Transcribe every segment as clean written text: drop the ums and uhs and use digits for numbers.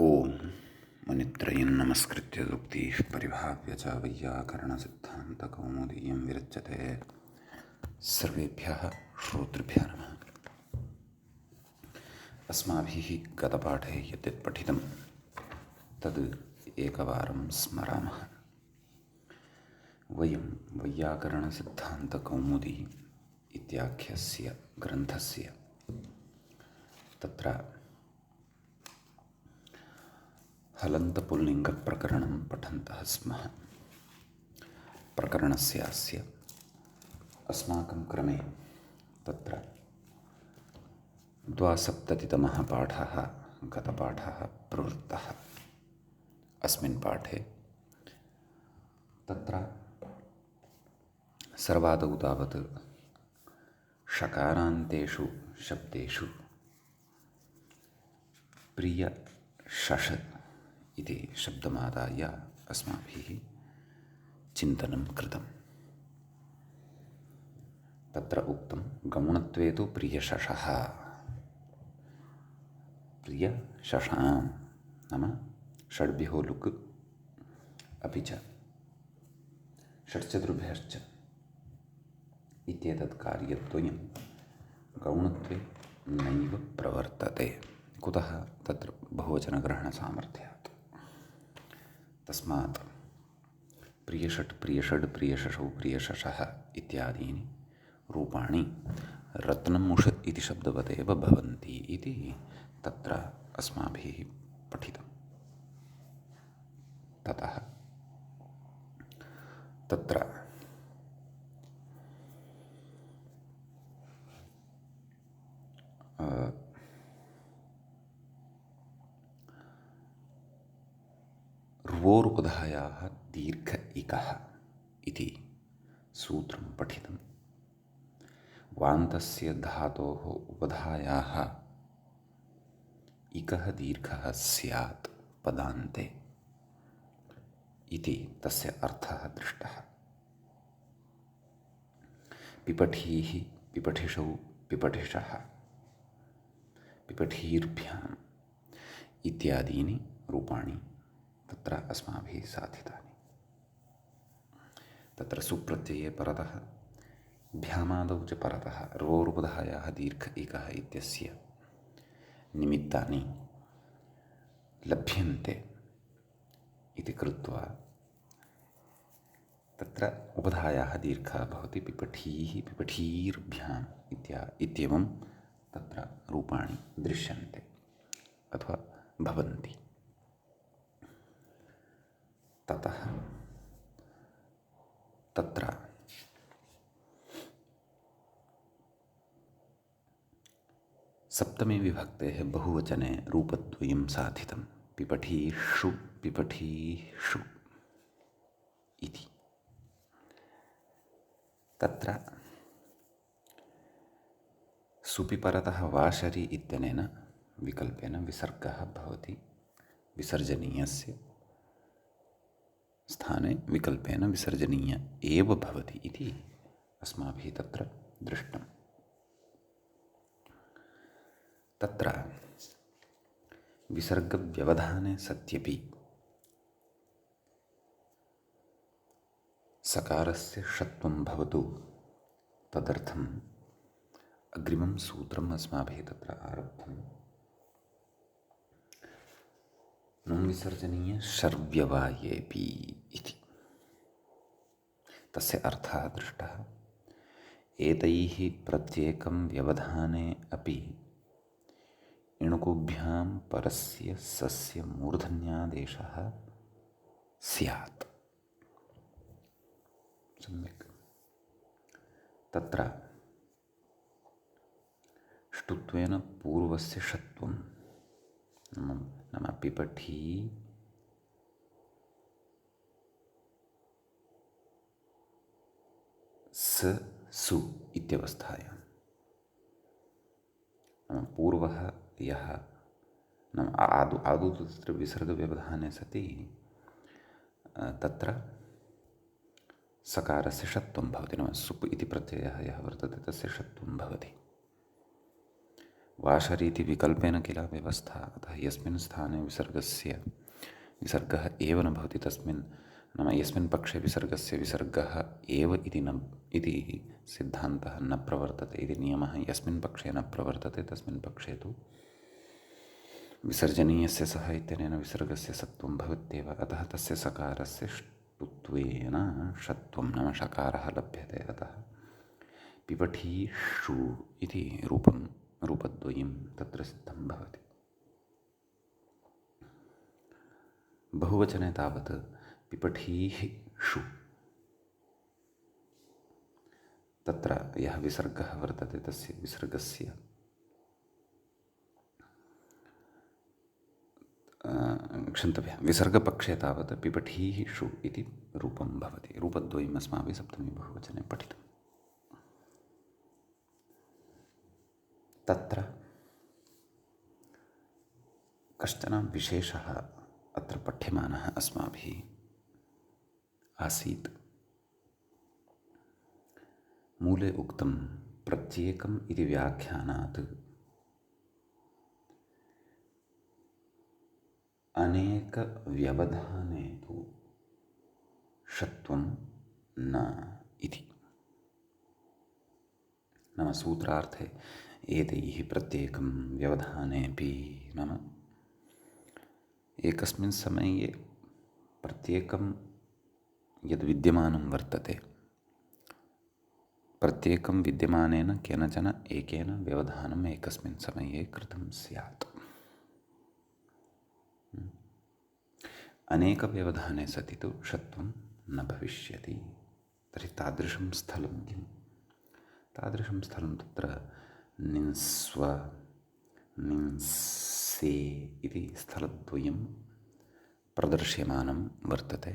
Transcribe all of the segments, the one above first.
ओम मुनित्रयं नमस्कृत्य दुक्तिः परिभाव्य च वैयाकरणसिद्धान्तकौमुदीयं विरच्यते। सर्वेभ्यः श्रोतृभ्यः नमः। अस्माभिः गतपाठे यद्यत् पठितं तद् एकवारं स्मरामः। वयं वैयाकरणसिद्धान्तकौमुदी इत्याख्यस्य ग्रन्थस्य तत्र हलन्तपुल्लिङ्गप्रकरणं पठन्तः स्मः। प्रकरणस्यास्य अस्माकं क्रमे तत्र 72तमः पाठः गतपाठः प्रवृत्तः। अस्मिन् पाठे तत्र सर्वादौ तावत् षकारान्तेषु शब्देषु प्रियशश इति शब्दमादाय अस्माभिः चिन्तनं कृतम्। तत्र उक्तं गौणत्वे तु प्रियशशः, प्रियशशां नाम षड्भ्यो लुक् अपि च षट्चतुर्भ्यश्च इत्येतत् कार्यद्वयं गौणत्वे नैव प्रवर्तते। कुतः? तत्र बहुवचनग्रहणसामर्थ्यात्। तस्मात् प्रियषट् प्रियषड् प्रियशशौ प्रियशशः इत्यादीनि रूपाणि रत्नमुष इति शब्दवदेव भवन्ति इति तत्र अस्माभिः पठितं। ततः तत्र र्वोरुपधायाः दीर्घ इकः इति सूत्रं पठितं। वान्तस्य धातोः उपधायाः इकः दीर्घः स्यात् पदान्ते इति तस्य अर्थः दृष्टः। पिपठीः पिपठिषौ पिपठिषः पिपठीर्भ्याम् इत्यादीनि रूपाणि तत्र अस्माभिः साधितानि। तत्र सुप्रत्यये परतः भ्यामादौ च परतः र्वोरुपधायाः दीर्घ इकः इत्यस्य निमित्तानि लभ्यन्ते इति कृत्वा तत्र उपधायाः दीर्घः भवति पिपठीः पिपठीर्भ्याम् इत्येवं तत्र रूपाणि दृश्यन्ते अथवा भवन्ति। ततः तत्र सप्तमी विभक्तेः बहुवचने रूपद्वयं साधितं। पिपठीषु पिपठीषु इति। तत्र सुपिपरतः वाशरि इत्यनेन विकल्पेन विसर्गः भवति। विसर्जनीयस्य स्थाने विकल्पेन विसर्जनीय एव भवति इति अस्माभिः तत्र दृष्टम्। तत्र विसर्गव्यवधाने सत्यपि सकारस्य षत्वं भवतु तदर्थम् अग्रिमं सूत्रम् अस्माभिः तत्र आरब्धम्। नुं विसर्जनीय शर्व्यवायेऽपि इति। तस्य अर्थः दृष्टः। एतैः प्रत्येकं व्यवधाने अपि इणुकुभ्यां परस्य सस्य मूर्धन्यादेशः स्यात्। सम्यक्। तत्र ष्टुत्वेन पूर्वस्य षत्वं नाम पिपठी स सु इत्यवस्थायां नाम पूर्वः यः नाम आदौ तत्र विसर्गव्यवधाने सति तत्र सकारस्य षत्वं भवति। नाम सुप् इति प्रत्ययः यः वर्तते तस्य षत्वं भवति। वाशरीति विकल्पेन किल व्यवस्था, अतः यस्मिन् स्थाने विसर्गः एव न भवति तस्मिन्, नाम यस्मिन् पक्षे विसर्गस्य विसर्गः एव इति सिद्धान्तः न प्रवर्तते, इति नियमः यस्मिन् पक्षे न प्रवर्तते तस्मिन् पक्षे तु विसर्जनीयस्य सः इत्यनेन विसर्गस्य सत्वं भवत्येव। अतः तस्य सकारस्य ष्टुत्वेन षत्वं नाम षकारः लभ्यते। अतः पिपठीषु इति रूपद्वयं तत्र सिद्धं भवति। बहुवचने तावत् पिपठीषु तत्र यः विसर्गः वर्तते तस्य विसर्गस्य क्षन्तव्यः, विसर्गपक्षे तावत् पिपठीषु इति रूपं भवति। रूपद्वयम् अस्माभिः सप्तमी बहुवचने पठितम्। तत्र कश्चन विशेषः अत्र पठ्यमानः अस्माभिः आसीत्। मूले उक्तं प्रत्येकम् इति व्याख्यानात् अनेकव्यवधाने तु षत्वं न इति। नाम सूत्रार्थे एतैः प्रत्येकं व्यवधानेऽपि, नाम एकस्मिन् समये प्रत्येकं यद् विद्यमानं वर्तते, प्रत्येकं विद्यमानेन केनचन एकेन व्यवधानम् एकस्मिन् समये कृतं स्यात्। अनेकव्यवधाने सति तु षत्वं न भविष्यति। तर्हि तादृशं स्थलं किं? तादृशं स्थलं तत्र निंस्व निंसे इति स्थलद्वयं प्रदर्श्यमानं वर्तते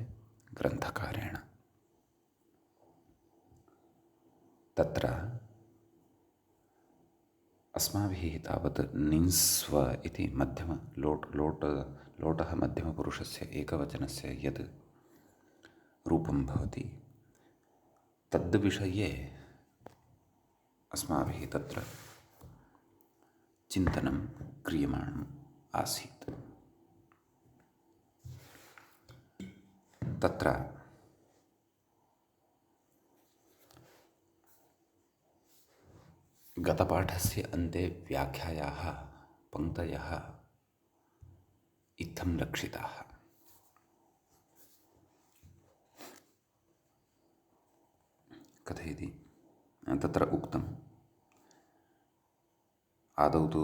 ग्रन्थकारेण। तत्र अस्माभिः तावत् निंस्व इति लोटः मध्यमपुरुषस्य एकवचनस्य यद् रूपं भवति तद्विषये अस्माभिः तत्र चिन्तनं क्रियमाणम् आसीत्। तत्र गतपाठस्य अन्ते व्याख्यायाः पङ्क्तयः इत्थं लक्षिताः। कथयति तत्र उक्तम् आदौ तु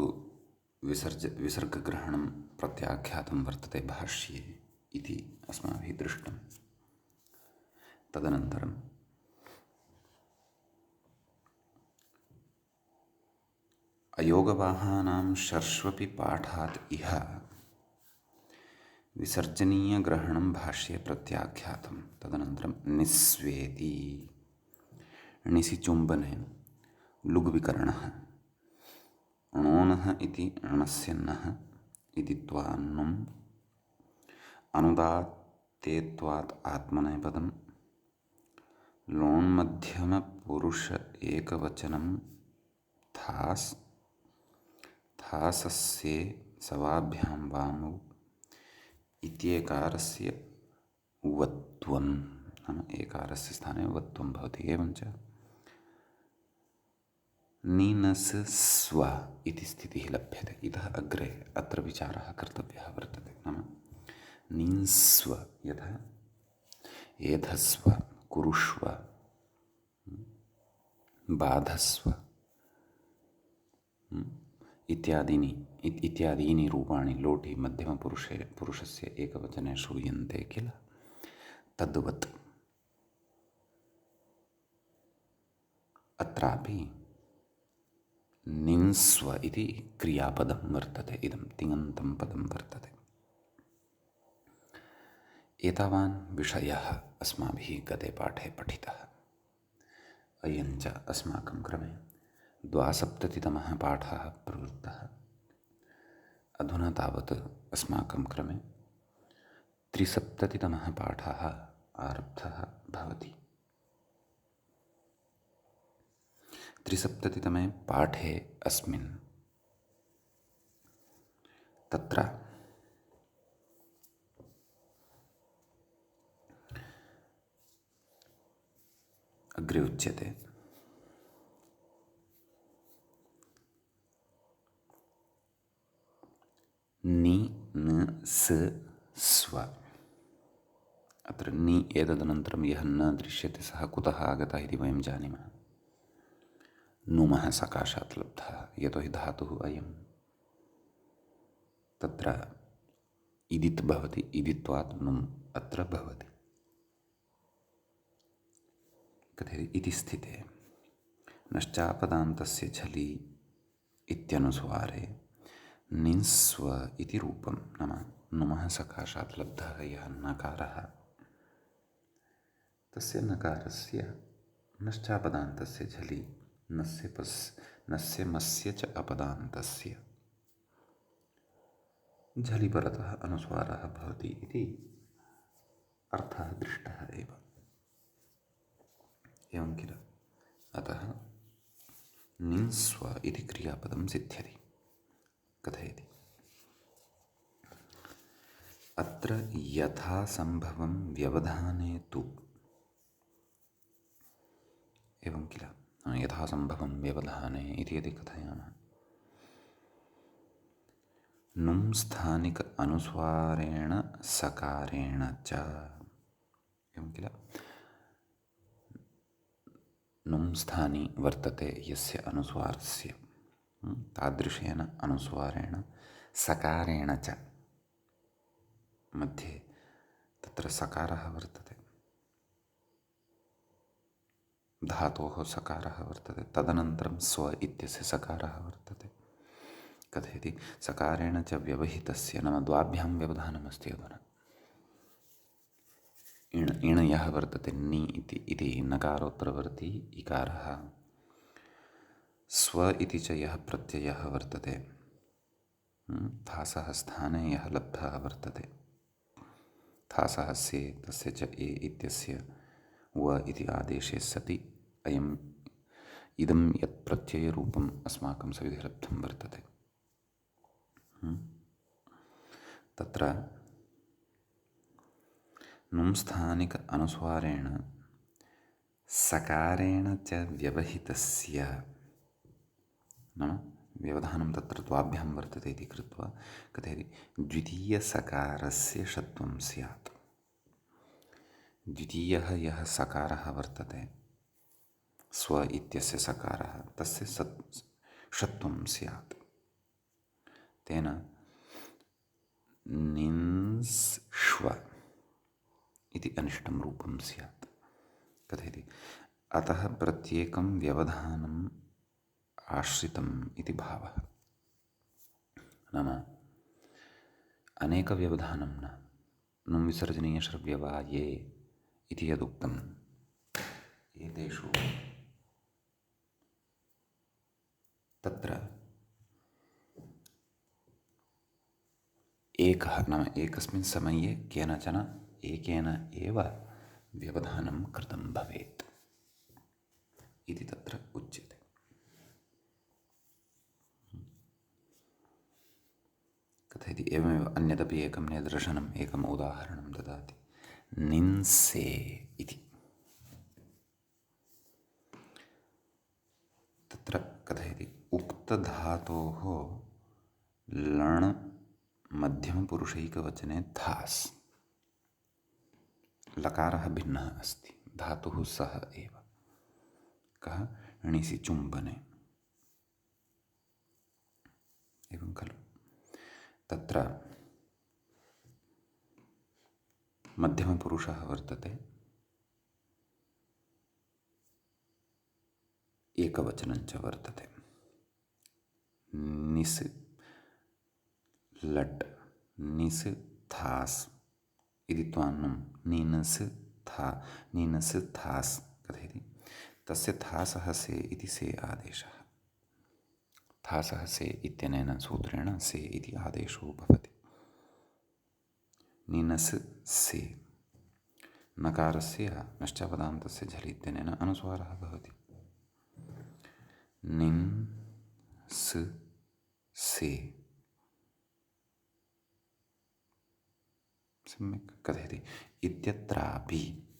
विसर्गग्रहणं प्रत्याख्यातं वर्तते भाष्ये इति अस्माभिः दृष्टं। तदनन्तरं अयोगवाहानां षर्ष्वपि पाठात् इह विसर्जनीयग्रहणं भाष्ये प्रत्याख्यातं। तदनन्तरं निस्वेति, णिसि चुम्बने लुग्विकरणः, णोनः इति णस्य नः इति त्वान्नुम् अनुदात्तेत्वात् आत्मनेपदं लोण्मध्यमपुरुष एकवचनं थासस्ये सवाभ्यां वामौ इत्येकारस्य वत्वं, नाम एकारस्य स्थाने वत्वं भवति। एवञ्च निनसस्व इति स्थितिः लभ्यते। इतः अग्रे अत्र विचारः कर्तव्यः वर्तते। नाम निंस्व यथा एधस्व, कुरुष्व, बाधस्व इत्यादीनि रूपाणि लोटि मध्यमपुरुषस्य एकवचने श्रूयन्ते किल, तद्वत् अत्रापि निंस्व इति क्रियापदं वर्तते। इदं तिङन्तं पदं वर्तते। एतावान् विषयः अस्माभिः गते पाठे पठितः। अयञ्च अस्माकं क्रमे 72तमः पाठः प्रवृत्तः। अधुना तावत् अस्माकं क्रमे 73तमः पाठः आरब्धः भवति। 73तमे पाठे अस्मिन् तत्र अग्रे उच्यते नि न स स्व। अत्र नि एतदनन्तरं यः न दृश्यते सः कुतः आगतः इति वयं जानीमः। नुमः सकाशात् लब्धः, यतोहि धातुः अयं। तत्र इदित् भवति, इदित्वात् नुम् अत्र भवति। कथयति इति स्थिते नश्चापदान्तस्य झलि इत्यनुस्वारे निस्व इति रूपं, नाम नुमः सकाशात् लब्धः यः नकारः, तस्य नकारस्य नश्चापदान्तस्य झलि नस्य मस्य च अपदान्तस्य झलि परतः अनुस्वारः भवति इति अर्थः दृष्टः एव। एवं किल। अतः निस्व इति क्रियापदं सिद्ध्यति। कथयति अत्र यथा संभवं व्यवधाने तु। एवं किल। यथा संभवं व्यवधाने इति यदि कथयामः, नुं स्थानिक अनुस्वारेण सकारेण च। एवं किल। नुं स्थानी वर्तते यस्य अनुस्वारस्य, तादृशेन अनुस्वारेण सकारेण च, मध्ये तत्र सकारः वर्तते, धातोः सकारः वर्तते, तदनन्तरं स्व इत्यस्य सकारः वर्तते। कथयति सकारेण च व्यवहितस्य, नाम द्वाभ्यां व्यवधानमस्ति अधुना। इण यः वर्तते नि इति नकारोत्तरवर्ती इकारः, स्व इति च यः प्रत्ययः वर्तते, थासः स्थाने यः लब्धः वर्तते, थासः से तस्य च ए इत्यस्य व इति आदेशे सति इदं यत् प्रत्ययरूपम् अस्माकं सविधे लब्धं वर्तते, तत्र नुं स्थानिक अनुस्वारेण सकारेण च व्यवहितस्य, नाम व्यवधानं तत्र द्वाभ्यां वर्तते इति कृत्वा कथयति द्वितीयसकारस्य षत्वं स्यात्। द्वितीयः यः सकारः वर्तते, स्व इत्यस्य सकारः, तस्य षत्वं स्यात्। तेन निंश्व इति अनिष्टं रूपं स्यात्। कथयति अतः प्रत्येकं व्यवधानम् आश्रितम् इति भावः, नाम अनेकव्यवधानं न, नुं विसर्जनीयश्रव्यवा ये इति यदुक्तम्, एतेषु तत्र एकः, नाम एकस्मिन् समये केनचन एकेन एव व्यवधानं कृतं भवेत् इति तत्र उच्यते। कथयति एवमेव अन्यदपि एकं निदर्शनम्, एकम् उदाहरणं ददाति। निंसे इति तत्र कथयति उक्तधातोः लण् मध्यमपुरुषैकवचने धास्, लकारः भिन्नः अस्ति, धातुः सः एव, कः णिसि चुम्बने। एवं खलु। तत्र मध्यमपुरुषः वर्तते, एकवचनञ्च वर्तते, निस् लट् निस् थास् इति त्वान्नुं नीनस् थास्। कथयति तस्य थासः से इति से आदेशः, थासः से इत्यनेन सूत्रेण से इति आदेशो भवति। नीनस् से नकारस्य नश्चापदान्तस्य झलि इत्यनेन अनुस्वारः भवति। निन् स् से सम्यक् कथयति इत्यत्रापि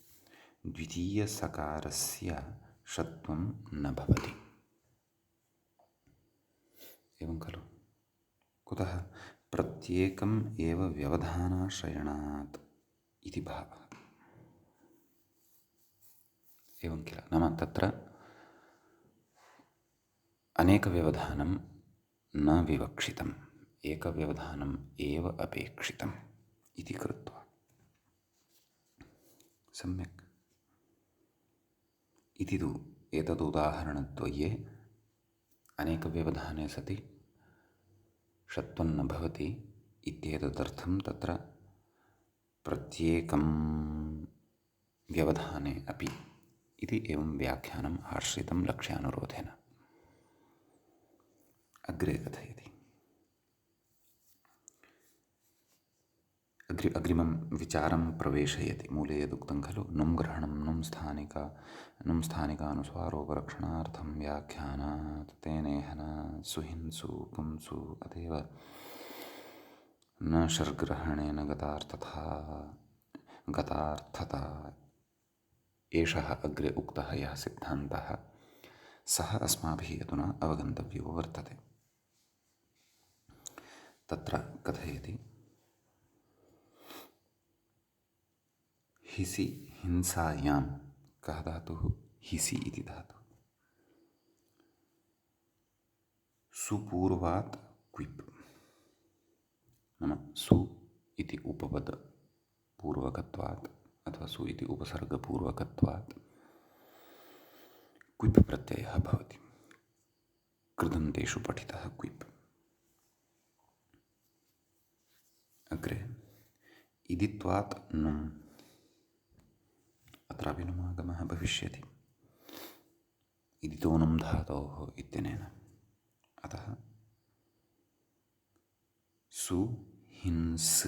द्वितीयसकारस्य षत्वं न भवति। एवं खलु? कुतः? प्रत्येकम् एव व्यवधानाश्रयणात् इति भावः। एवं किल? नाम तत्र अनेकव्यवधानं न विवक्षितम्, एकव्यवधानम् एव अपेक्षितम् इति कृत्वा। सम्यक्। इति तु एतदुदाहरणद्वये अनेकव्यवधाने सति षत्वं न भवति इत्येतदर्थं तत्र प्रत्येकं व्यवधाने अपि इति एवं व्याख्यानम् आश्रितं लक्ष्यानुरोधेन। अग्रे कथयति अग्रिमं विचारं प्रवेशयति। मूले यदुक्तं खलु नुं ग्रहणं नुं स्थानिकानुस्वारोपरक्षणार्थं व्याख्यानात् तेनेह न सुहिंसु पुंसु अतएव न शर्ग्रहणेन गतार्थता एषः अग्रे उक्तः यः सिद्धान्तः सः अस्माभिः अधुना अवगन्तव्यो वर्तते। तत्र कथयति हिसि हिंसायां कः धातुः? हिसि इति धातुः। सुपूर्वात् क्विप् नाम सु इति उपपदपूर्वकत्वात् अथवा सु इति उपसर्गपूर्वकत्वात् क्विप् प्रत्ययः भवति। कृदन्तेषु पठितः क्विप्। अग्रे इदित्वात् नुम् अत्रापि नुमागमः भविष्यति इदितो नुम् धातोः इत्यनेन। अतः सुहिंस्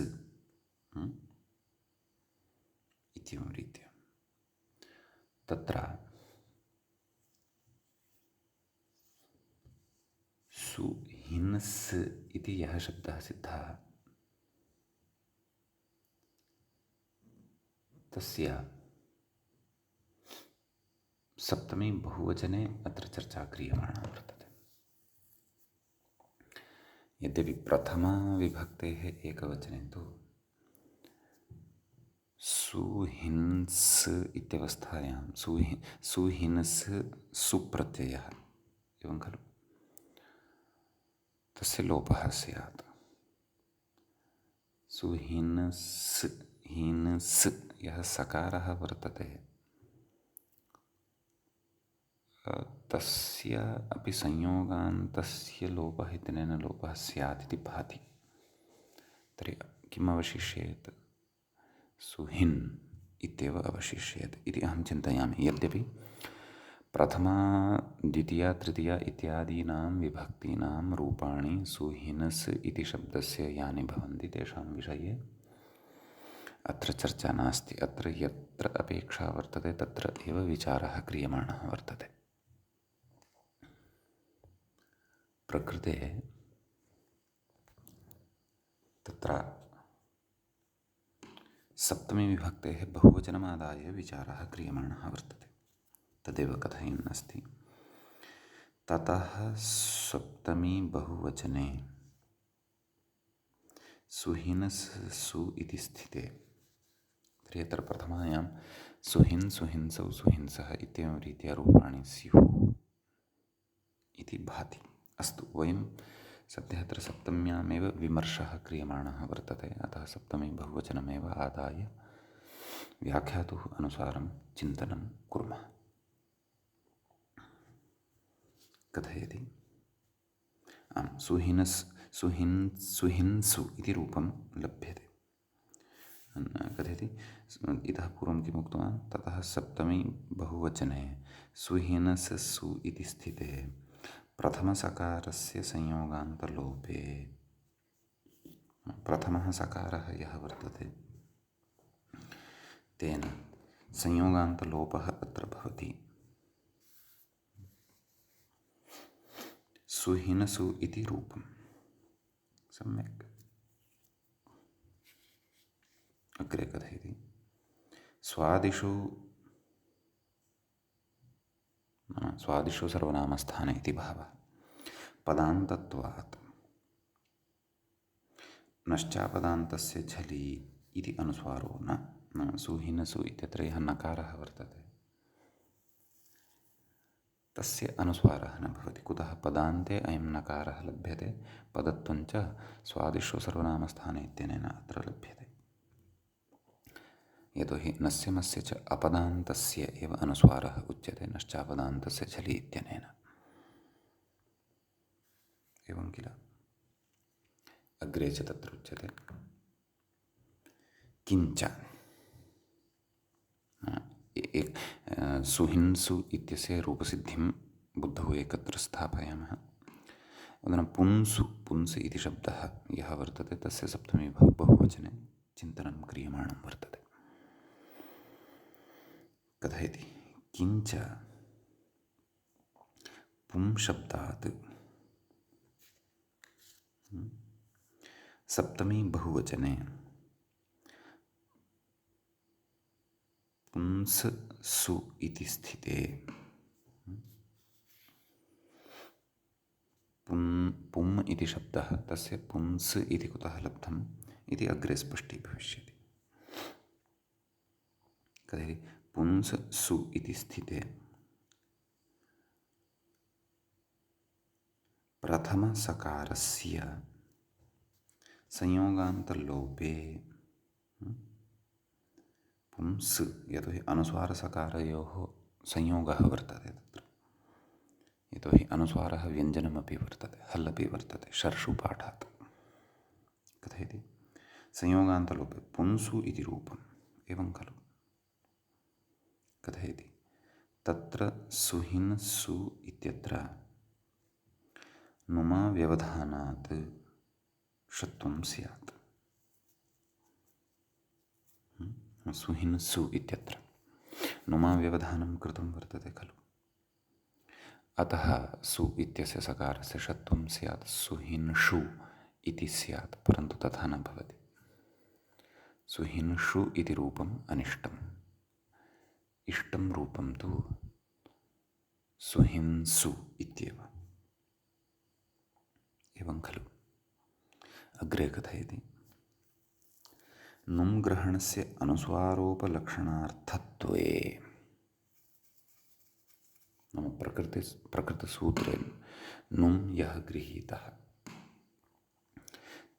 इत्येवं रीत्या तत्र सुहिंस् इति यः शब्दः सिद्धः तस्य सप्तमी बहुवचने अत्र चर्चा क्रियमाणा वर्तते। यद्यपि प्रथमा विभक्तेः एकवचने तु सुहिंस् इत्यवस्थायां सुहिंस् सुप्रत्ययः एवं खलु तस्य लोपः स्यात्। सुहिंस् हिंस् यः सकारः वर्तते तस्य अपि संयोगान्तस्य लोपः इत्यनेन लोपः स्यात् इति भाति। तर्हि किम् अवशिष्येत्? सुहिन् इत्येव अवशिष्येत् इति अहं चिन्तयामि। यद्यपि प्रथमा द्वितीया तृतीया इत्यादीनां विभक्तीनां रूपाणि सुहिनस् इति शब्दस्य यानि भवन्ति तेषां विषये अत्र चर्चा नास्ति। अत्र यत्र अपेक्षा वर्तते तत्र एव विचारः क्रियमाणः वर्तते। प्रकृते तत्र सप्तमी विभक्तेः बहुवचनमादाय विचारः क्रियमाणः वर्तते। तदेव कथयन् अस्ति। ततः सप्तमी बहुवचने सुहिनस् सु इति स्थिते। तर्हि अत्र प्रथमायां सुहिन् सुहिंसौ सुहिंसः इत्येवं रीत्या रूपाणि स्युः इति भाति। अस्तु, वयं सद्यः अत्र सप्तम्यामेव विमर्शः क्रियमाणः वर्तते। अतः सप्तमी बहुवचनमेव आदाय व्याख्यातुः अनुसारं चिन्तनं कुर्मः। कथयति सुहिनस् सुहिंसु इति रूपं लभ्यते। कथयति इतः पूर्वं किम् उक्तवान्? ततः सप्तमी बहुवचने सुहिनस् सु इति स्थिते प्रथमसकारस्य संयोगान्तलोपे प्रथमः सकारः यः वर्तते तेन संयोगान्तलोपः अत्र भवति। सुहिनसु इति रूपं। सम्यक्। अग्रे कथयति स्वादिषु सर्वनामस्थाने इति भावः पदान्तत्वात् नश्चापदान्तस्य झलि इति अनुस्वारो न सुहिनसु इत्यत्र यः नकारः वर्तते तस्य अनुस्वारः न भवति। कुतः? पदान्ते अयं नकारः लभ्यते, पदत्वञ्च स्वादिषु सर्वनामस्थाने इत्यनेन अत्र लभ्यते। यतोहि नस्य मस्य च अपदान्तस्य एव अनुस्वारः उच्यते नश्चापदान्तस्य झलि इत्यनेन। एवं किल? अग्रे च तत्र उच्यते किञ्च सुहिंसु इत्यस्य रूपसिद्धिं बुद्धौ एकत्र स्थापयामः। उदाहरणं पुंसु, पुंस् इति शब्दः यः वर्तते तस्य सप्तमी बहुवचने चिन्तनं क्रियमाणं वर्तते। कथयति किञ्च पुंशब्दात् सप्तमी बहुवचने पुंस् सु इति स्थिते पुम् इति शब्दः तस्य पुंस् इति कुतः लब्धम् इति अग्रे स्पष्टीभविष्यति। कथयति पुंस् सु इति स्थिते प्रथमसकारस्य संयोगान्तलोपे पुंस्, यतोहि अनुस्वारसकारयोः संयोगः वर्तते तत्र, यतोहि अनुस्वारः व्यञ्जनमपि वर्तते, हल् अपि वर्तते शर्षु पाठात्। कथयति संयोगान्तलोपे पुंसु इति रूपम्, एवं खलु? कथयति तत्र सुहिंसु इत्यत्र नुमा व्यवधानात् षत्वं स्यात्। सुहिंसु इत्यत्र नुमा व्यवधानं कृतं वर्तते खलु, अतः सु इत्यस्य सकारस्य षत्वं स्यात्, सुहिंषु इति स्यात्, परन्तु तथा न भवति। सुहिंषु इति रूपम् अनिष्टम्, इष्टं रूपं तु सुहिंसु इत्येव। एवं खलु? अग्रे कथयति नुम् ग्रहणस्य अनुस्वारोपलक्षणार्थत्वे, नाम प्रकृतसूत्रे नुम् यः गृहीतः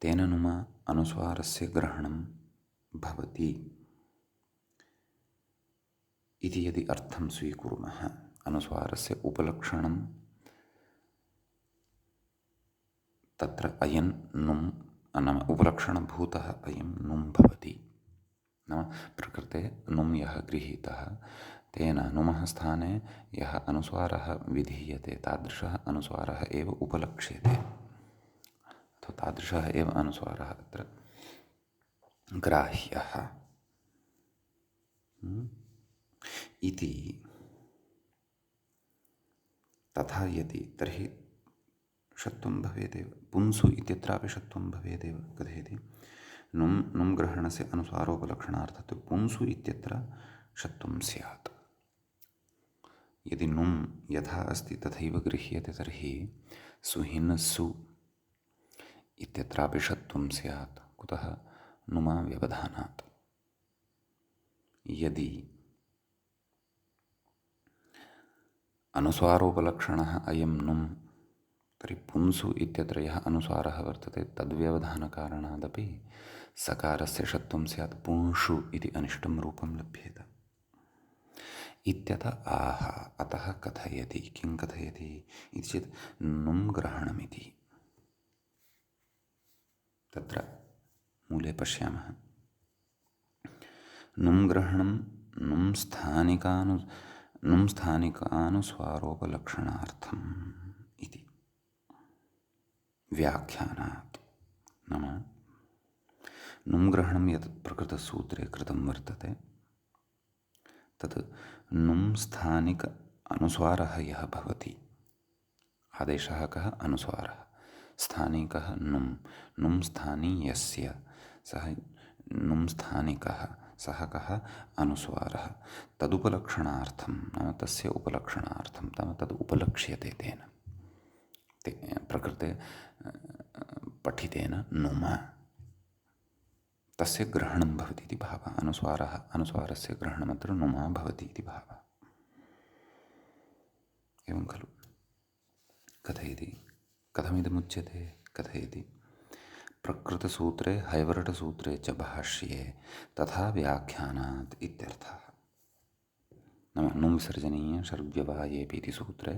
तेन नुमा अनुस्वारस्य ग्रहणं भवति इति यदि अर्थं स्वीकुर्मः, अनुस्वारस्य उपलक्षणं तत्र अयं नुम् नाम उपलक्षणभूतः अयं नुम् भवति। नाम प्रकृते नुम् यः गृहीतः तेन नुमः स्थाने यः अनुस्वारः विधीयते तादृशः अनुस्वारः एव उपलक्ष्यते, अथवा तादृशः एव अनुस्वारः अत्र ग्राह्यः इति। तथा यदि तर्हि षत्वं भवेदेव, पुंसु इत्यत्रापि षत्वं भवेदेव। कथयति नुम् ग्रहणस्य अनुस्वारोपलक्षणार्थत्वे पुंसु इत्यत्र षत्वं स्यात्। यदि नुम् यथा अस्ति तथैव गृह्यते तर्हि सुहिंसु इत्यत्रापि षत्वं स्यात्। कुतः? नुमा व्यवधानात्। यदि अनुस्वारोपलक्षणः अयं नुम् तर्हि पुंसु इत्यत्र यः अनुस्वारः वर्तते तद्व्यवधानकारणादपि सकारस्य षत्वं स्यात्, पुंषु इति अनिष्टं रूपं लभ्येत इत्यतः आह। अतः कथयति, किं कथयति इति चेत् नुम् ग्रहणमिति। तत्र मूले पश्यामः नुम् ग्रहणं नुम् स्थानिकानुस्वारोपलक्षणार्थम् इति व्याख्यानात्। नाम नुम् ग्रहणं यत् प्रकृतसूत्रे कृतं वर्तते तत् नुम् स्थानिक अनुस्वारः यः भवति, आदेशः कः? अनुस्वारः। स्थानिकः नुम्, नुम् स्थानीयस्य, सः नुम् स्थानिकः सः कः अनुस्वारः तदुपलक्षणार्थं नाम तस्य उपलक्षणार्थं नाम तद् उपलक्ष्यते तेन प्रकृते पठितेन नुम तस्य ग्रहणं भवति इति भावः अनुस्वारस्य ग्रहणमत्र नुमा भवति इति भावः एवं खलु कथयति कथमिदमुच्यते कथयति प्रकृतसूत्रे हैवरटसूत्रे च भाष्ये तथा व्याख्यानात् इत्यर्थः नाम नुम् विसर्जनीय षड्व्यवायेऽपि इति सूत्रे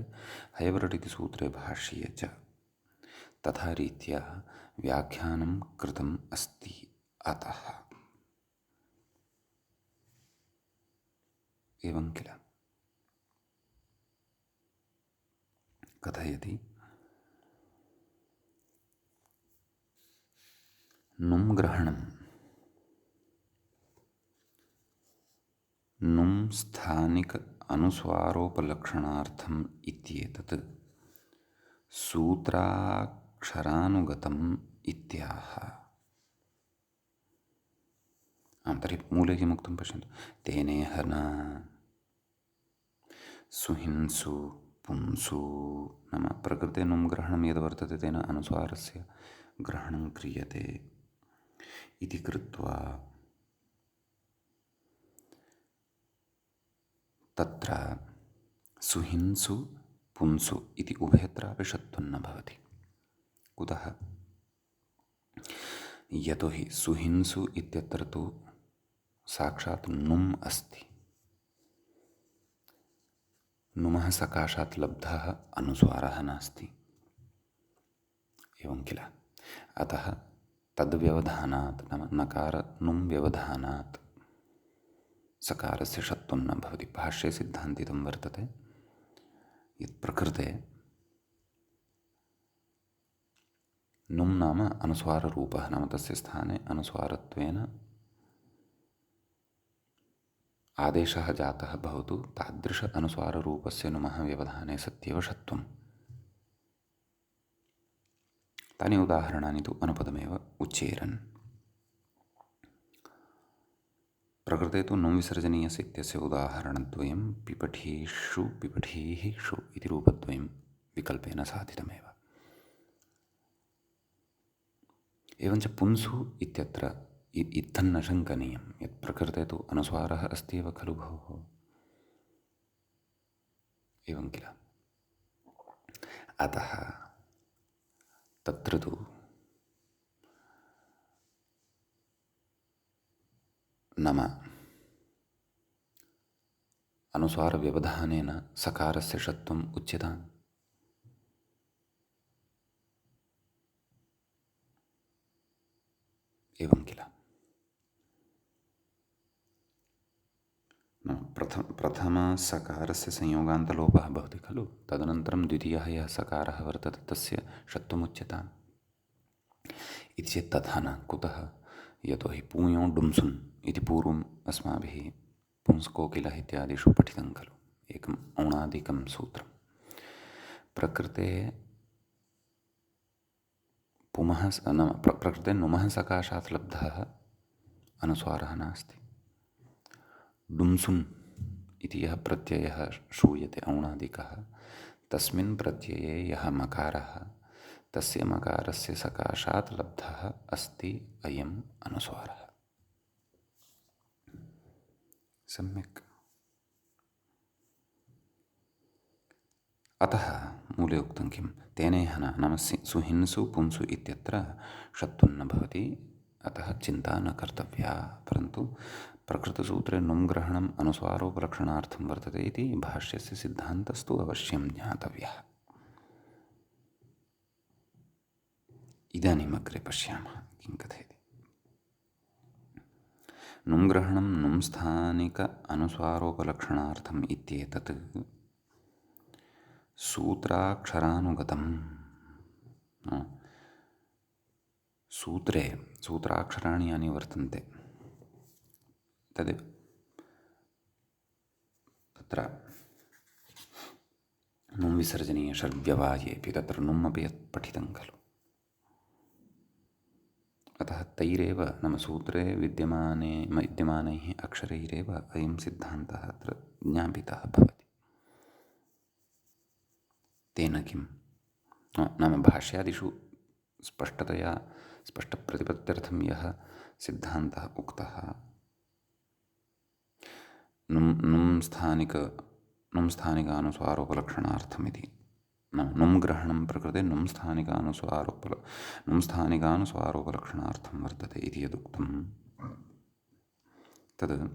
हैवरट् इति सूत्रे भाष्ये च तथा रीत्या व्याख्यानं कृतम् अस्ति अतः एवं किल कथयति नुम् ग्रहणं नुम् स्थानिक अनुस्वारोपलक्षणार्थम् इत्येतत् सूत्राक्षरानुगतम् इत्याह तर्हि मूले किमुक्तं पश्यन्तु तेनेह न सुहिंसु पुंसु नाम प्रकृते नुम् ग्रहणं यद् वर्तते तेन अनुस्वारस्य ग्रहणं क्रियते इति कृत्वा तत्र सुहिंसु पुंसु इति उभयत्रापि षत्वं न भवति कुतः यतोहि सुहिंसु इत्यत्र तु साक्षात् नुम् अस्ति नुमः सकाशात् लब्धः अनुस्वारः नास्ति एवं किल अतः तद्व्यवधानात् नाम नकार नुम् व्यवधानात् सकारस्य षत्वं न भवति भाष्ये सिद्धान्तितं वर्तते यत् प्रकृते नुम् नाम अनुस्वाररूपः नाम तस्य स्थाने अनुस्वारत्वेन आदेशः जातः भवतु तादृश अनुस्वाररूपस्य नुमः व्यवधाने सत्येव षत्वम् तानि उदाहरणानि तु अनुपदमेव उच्चेरन् प्रकृते तु नुम् विसर्जनीयस्य इत्यस्य उदाहरणद्वयं पिपठीषु पिपठीषु इति रूपद्वयं विकल्पेन साधितमेव एवञ्च पुंसु इत्यत्र इत्थन्न शङ्कनीयं यत् प्रकृते तु अनुस्वारः अस्ति एव खलु भोः एवं किल अतः तत्र तु नाम अनुस्वारव्यवधानेन सकारस्य षत्वम् उच्यताम् एवं किल प्रथमसकारस्य संयोगान्तलोपः भवति खलु तदनन्तरं द्वितीयः यः सकारः वर्तते तस्य षत्वमुच्यताम् इति चेत् तथा न कुतः यतोहि पूयों डुम्सुन् इति पूर्वम् अस्माभिः पुंस्कोकिलः इत्यादिषु पठितं खलु एकम् औणादिकं सूत्रं प्रकृते पुमः नाम प्रकृते नुमः सकाशात् लब्धः अनुस्वारः नास्ति डुम्सुन् इति यः प्रत्ययः श्रूयते औणादिकः तस्मिन् प्रत्यये यः मकारः तस्य मकारस्य सकाशात् लब्धः अस्ति अयम् अनुस्वारः सम्यक् अतः मूले उक्तं किं तेनेह नाम सुहिंसु पुंसु इत्यत्र षत्वं न भवति अतः चिन्ता न कर्तव्या परन्तु प्रकृतसूत्रे नुम् ग्रहणम् अनुस्वारोपलक्षणार्थं वर्तते इति भाष्यस्य सिद्धान्तस्तु अवश्यं ज्ञातव्यः इदानीम् अग्रे पश्यामः किं कथयति नुम् ग्रहणं नुम् स्थानिक अनुस्वारोपलक्षणार्थम् इत्येतत् सूत्राक्षरानुगतम् सूत्रे सूत्राक्षराणि यानि वर्तन्ते तद् तत्र नुम् विसर्जनीय षड्व्यवायेऽपि तत्र नुम् अपि यत् पठितं खलु अतः तैरेव नाम सूत्रे विद्यमानैः अक्षरैरेव अयं सिद्धान्तः अत्र ज्ञापितः भवति। तेन किं नाम भाष्यादिषु स्पष्टप्रतिपत्त्यर्थं यः सिद्धान्तः उक्तः नुम् स्थानिकानुस्वारोपलक्षणार्थमिति। नुम् ग्रहणं प्रकृते नुम् स्थानिकानुस्वारोपलक्षणार्थं वर्तते इति यदुक्तं तद्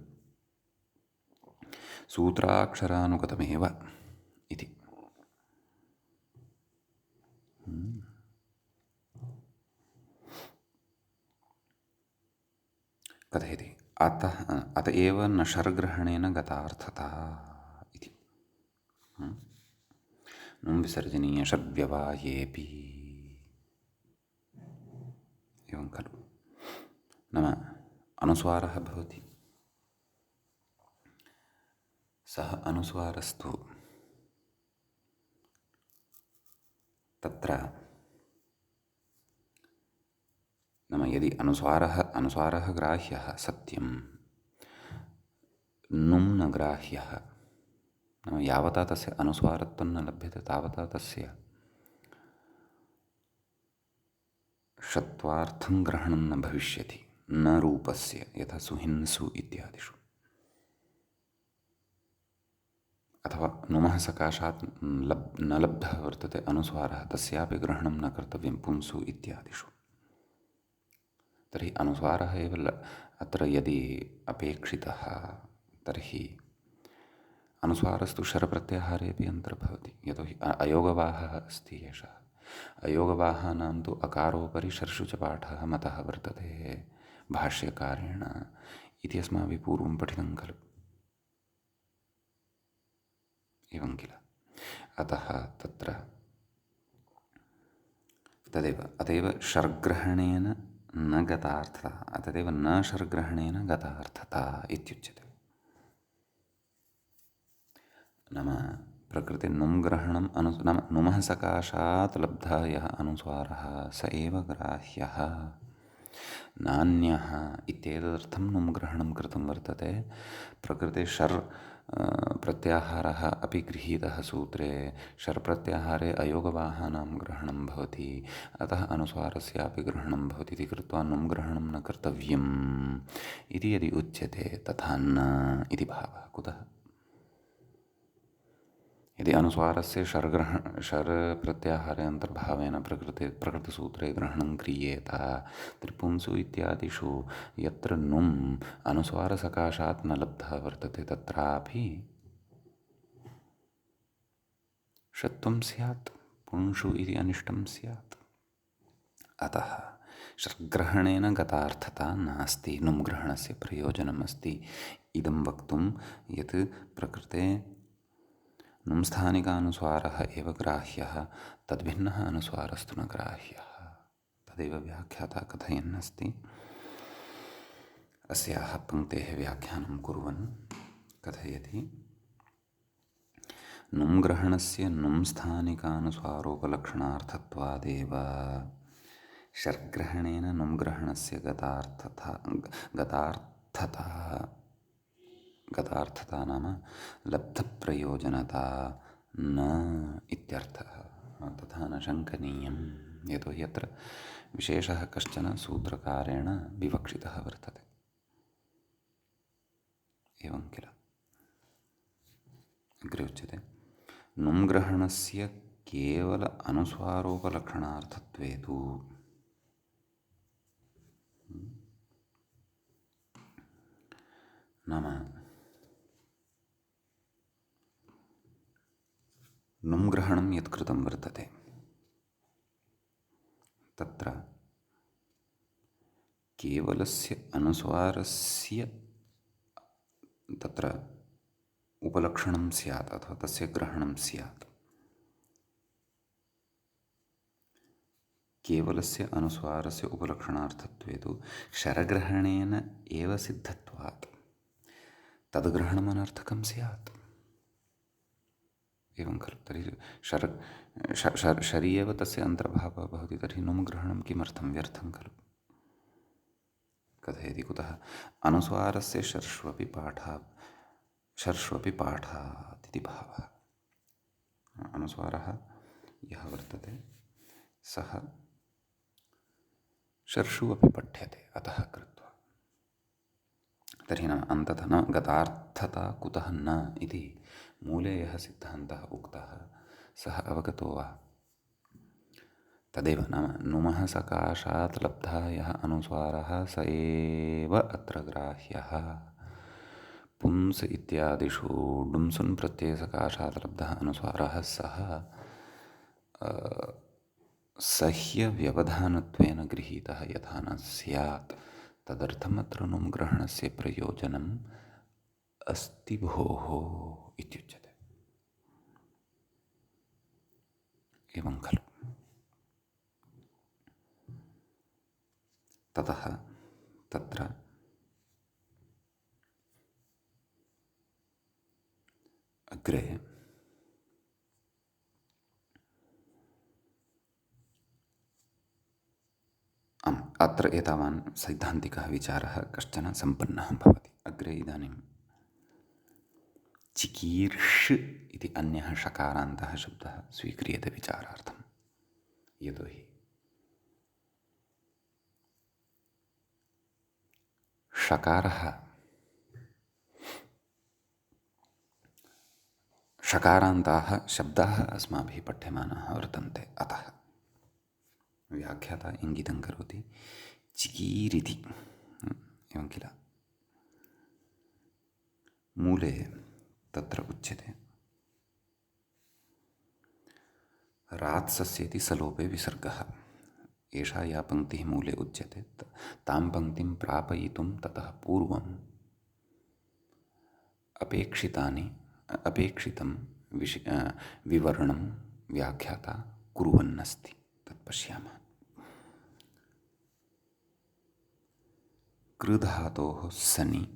सूत्राक्षरानुगतमेव इति। कथयति अत एव न शर्ग्रहणेन गतार्थता इति। नुम् विसर्जनीय षड्व्यवायेऽपि एवं खलु। नाम अनुस्वारः भवति, सः अनुस्वारस्तु तत्र नाम यदि अनुस्वारः ग्राह्यः सत्यं, नुम् न ग्राह्यः, नाम यावता तस्य अनुस्वारत्वं न लभ्यते तावता तस्य षत्वार्थं ग्रहणं न भविष्यति, न रूपस्य, यथा सुहिंसु इत्यादिषु। अथवा नुमः सकाशात् न लब्धः वर्तते अनुस्वारः, तस्यापि ग्रहणं न कर्तव्यं पुंसु इत्यादिषु। तर्हि अनुस्वारः एव अत्र यदि अपेक्षितः तर्हि अनुस्वारस्तु शरप्रत्याहारेऽपि अन्तर्भवति, यतोहि अयोगवाहः अस्ति एषः। अयोगवाहानां तु अकारोपरि शर्षु च पाठः मतः वर्तते भाष्यकारेण इति अस्माभिः पूर्वं पठितं खलु। एवं किल। अतः तत्र अतएव शर्ग्रहणेन न गतार्थता, तदेव न शर्ग्रहणेन गतार्थता इत्युच्यते। नाम प्रकृते नुम् ग्रहणं नाम नुमः सकाशात् लब्धः यः अनुस्वारः स एव ग्राह्यः, नान्यः इत्येतदर्थं नुम् ग्रहणं कृतं वर्तते। प्रकृते शर् प्रत्याहारः अपि गृहीतः सूत्रे, शर् प्रत्याहारे अयोगवाहानां ग्रहणं भवति, अतः अनुस्वारस्यापि ग्रहणं भवति इति कृत्वा नुम् ग्रहणं न कर्तव्यम् इति यदि उच्यते तथा न इति भावः। कुतः? यदि अनुस्वारस्य शर् प्रत्याहारे अन्तर्भावेन प्रकृतिसूत्रे ग्रहणं क्रियेत त्रिपुंसु इत्यादिषु यत्र नुम् अनुस्वारसकाशात् न लब्धः वर्तते तत्रापि षत्वं स्यात्, पुंषु इति अनिष्टं स्यात्। अतः शर्ग्रहणेन गतार्थता नास्ति, नुम् ग्रहणस्य प्रयोजनम् अस्ति इदं वक्तुं यत् प्रकृते नुम् स्थानिकानुस्वारः एव ग्राह्यः, तद्भिन्नः अनुस्वारस्तु न ग्राह्यः। तदेव व्याख्याता कथयन्नस्ति। अस्याः पङ्क्तेः व्याख्यानं कुर्वन् कथयति, नुम् ग्रहणस्य नुम् स्थानिकानुस्वारोपलक्षणार्थत्वादेव शर्ग्रहणेन नुम् ग्रहणस्य गतार्थता नाम लब्धप्रयोजनता न इत्यर्थः। तथा न शङ्कनीयं, यतोहि अत्र विशेषः कश्चन सूत्रकारेण विवक्षितः वर्तते। एवं किल। अग्रे उच्यते, नुम् ग्रहणस्य केवल अनुस्वारोपलक्षणार्थत्वे तु नाम नुम् ग्रहणं यत्कृतं वर्तते तत्र केवलस्य अनुस्वारस्य तत्र उपलक्षणं स्यात् अथवा तस्य ग्रहणं स्यात्। केवलस्य अनुस्वारस्य उपलक्षणार्थत्वे तु शरग्रहणेन एव सिद्धत्वात् तद्ग्रहणम् अनर्थकं स्यात्। एवं खलु। तर्हि शरि एव तस्य अन्तर्भावः भवति, तर्हि नुम् ग्रहणं किमर्थं, व्यर्थं खलु। कथयति कुतः अनुस्वारस्य शर्ष्वपि पाठात् इति भावः। अनुस्वारः यः वर्तते सः शर्षु अपि पठ्यते अतः कृत्वा। तर्हि नाम अन्ततः न गतार्थता कुतः न इति मूले यः सिद्धान्तः उक्तः सः अवगतो वा? तदेव नाम नुमः सकाशात् लब्धः यः अनुस्वारः स एव अत्र ग्राह्यः। पुंस् इत्यादिषु डुम्सुन् प्रत्ययसकाशात् लब्धः अनुस्वारः सः सह्यव्यवधानत्वेन गृहीतः यथा न स्यात् तदर्थमत्र नुम् ग्रहणस्य प्रयोजनम् अस्ति भोः इत्युच्यते। एवं खलु। ततः तत्र अग्रे अत्र एतावान् सैद्धान्तिकः विचारः कश्चन सम्पन्नः भवति। अग्रे इदानीं चिकीर्ष इति अन्यः षकारान्तः शब्दः स्वीक्रियते विचारार्थं। यतोहि षकारान्ताः शब्दाः अस्माभिः पठ्यमानाः वर्तन्ते। अतः व्याख्याता इङ्गितं करोति चिकीरिति एवं किल। मूले तत्र उच्यते रात्सस्येति सलोपे विसर्गः। एषा या पङ्क्तिः मूले उच्यते तां पङ्क्तिं प्रापयितुं ततः पूर्वम् अपेक्षितं विवरणं व्याख्याता कुर्वन्नस्ति। तत् पश्यामः। कृधातोः सनि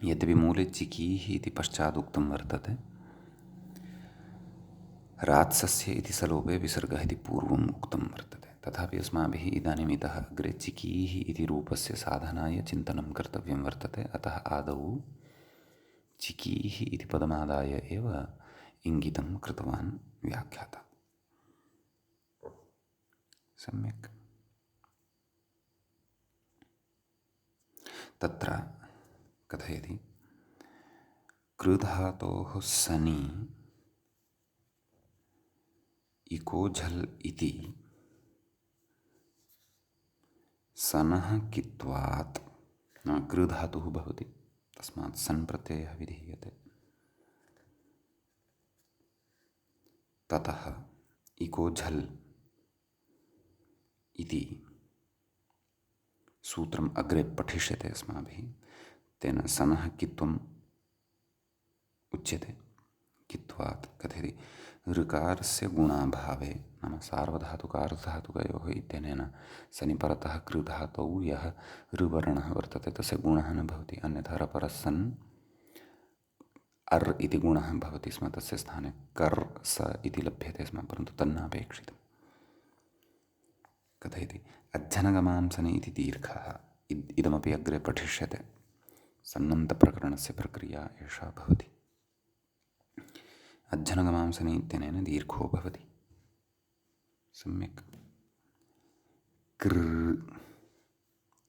यद्यपि मूले चिकीः इति पश्चादुक्तं वर्तते, रात्सस्य इति सलोपे विसर्गः इति पूर्वम् उक्तं वर्तते, तथापि अस्माभिः इदानीम् इतः अग्रे चिकीः इति रूपस्य साधनाय चिन्तनं कर्तव्यं वर्तते। अतः आदौ चिकीः इति पदमादाय एव इङ्गितं कृतवान् व्याख्याता। सम्यक्। तत्र कथयति कृधातोः सनि इको झल् इति सनः कित्वात् कृधातुः भवति, तस्मात् सन् प्रत्ययः विधीयते। ततः इको झल् इति सूत्रम् अग्रे पठिष्यते अस्माभिः। तेन सनः कित्वम् उच्यते। कित्वात् कथयति ऋकारस्य गुणाभावे नाम सार्वधातुकार्धधातुकयोः इत्यनेन सनिपरतः कृधातौ यः ऋवर्णः वर्तते तस्य गुणः न भवति। अन्यथा रपरसन् अर् इति गुणः भवति स्म, तस्य स्थाने कर् स इति लभ्यते स्म, परन्तु तन्नापेक्षितम्। कथयति अध्यनगमांसनि इति दीर्घः इदमपि अग्रे पठिष्यते। सन्नन्तप्रकरणस्य प्रक्रिया एषा भवति। अध्यनगमांसनि इत्यनेन दीर्घो भवति। सम्यक्। कृ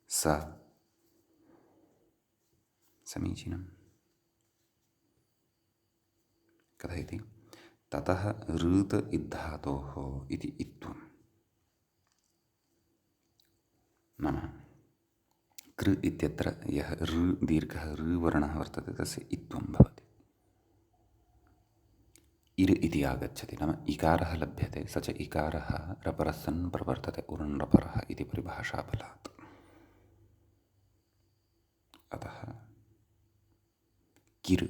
स समीचीनम्। कथयति ततः ऋत इद्धातोः इति इत्वम्। नाम कृ इत्यत्र यः ऋ दीर्घः ऋ वर्णः वर्तते तस्य इत्वं भवति। इर् इति आगच्छति, नाम इकारः लभ्यते, स च इकारः रपरसन् प्रवर्तते उरन् रपरः इति परिभाषाबलात्। अतः किर्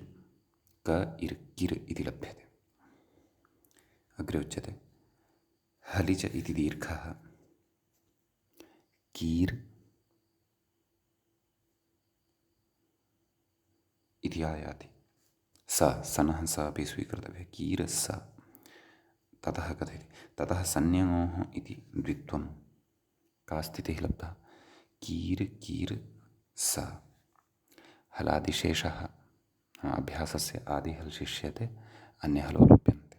क इर् किर् इति लभ्यते। अग्रे उच्यते हलि च इति दीर्घः कीर् इति आयाति। स सनः स अपि स्वीकर्तव्यः। कीर् स। ततः कथयति ततः संज्ञोः इति द्वित्वं। का स्थितिः लब्धा? कीर् कीर् स हलादिशेषः अभ्यासस्य आदिहल् शिष्यते अन्यः लोप्यन्ते।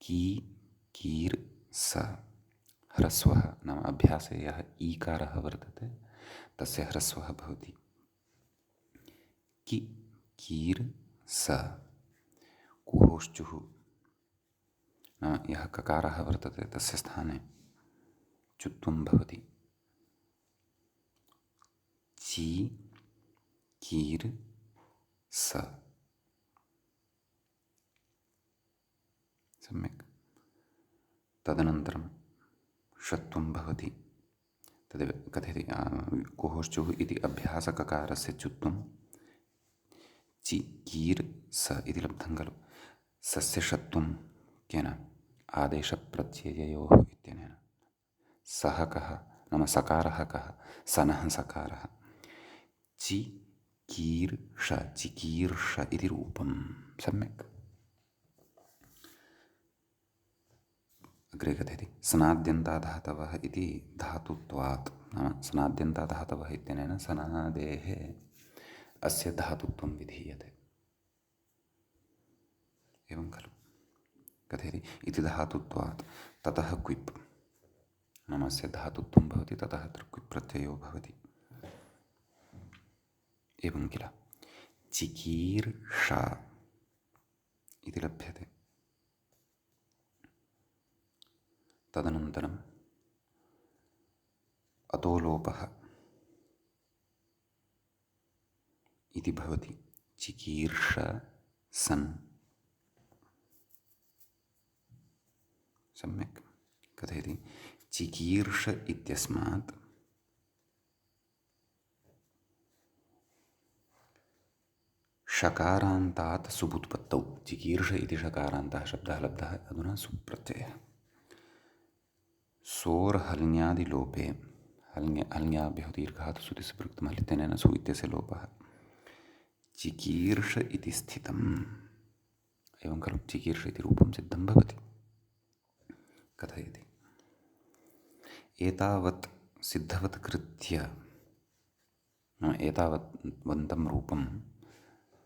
की कीर् स ह्रस्वः नाम अभ्यासे यः ईकारः वर्तते तस्य ह्रस्वः भवति। कि कीर् स कुहोश्चुः नाम यः ककारः वर्तते तस्य स्थाने चुत्वं भवति। ची कीर् स सम्यक्। तदनन्तरं षत्वं भवति। तदेव कथयति कुहोश्चुः इति अभ्यासककारस्य चुत्वं चि कीर् स इति लब्धं खलु। सस्य षत्वं केन आदेशप्रत्यययोः इत्यनेन। सः कः नाम सकारः कः सनः सकारः। चि कीर्ष चिकीर्ष इति रूपं। सम्यक्। अग्रे कथयति स्नाद्यन्ताधातवः इति धातुत्वात् नाम स्नाद्यन्ताधातवः इत्यनेन सनादेः अस्य धातुत्वं विधीयते। एवं खलु। कथयति इति धातुत्वात् ततः क्विप् नाम अस्य धातुत्वं भवति ततः अत्र क्विप् प्रत्ययो भवति। एवं किल चिकीर्षा इति लभ्यते। तदनन्तरम् अतोलोपः इति भवति चिकीर्ष सन्। सम्यक्। कथयति चिकीर्ष इत्यस्मात् षकारान्तात् सुबुत्पत्तौ चिकीर्ष इति षकारान्तः शब्दः लब्धः अधुना सुप्रत्ययः। सोर्हल्न्यादिलोपे हल्न्याभ्यो दीर्घात् सुतिसप्रयुक्तं हल् इत्यनेन सु इत्यस्य लोपः चिकीर्ष इति स्थितम्। एवं खलु चिकीर्ष इति रूपं सिद्धं भवति। कथयति एतावत् सिद्धवत् कृत्य एतावन्तं रूपं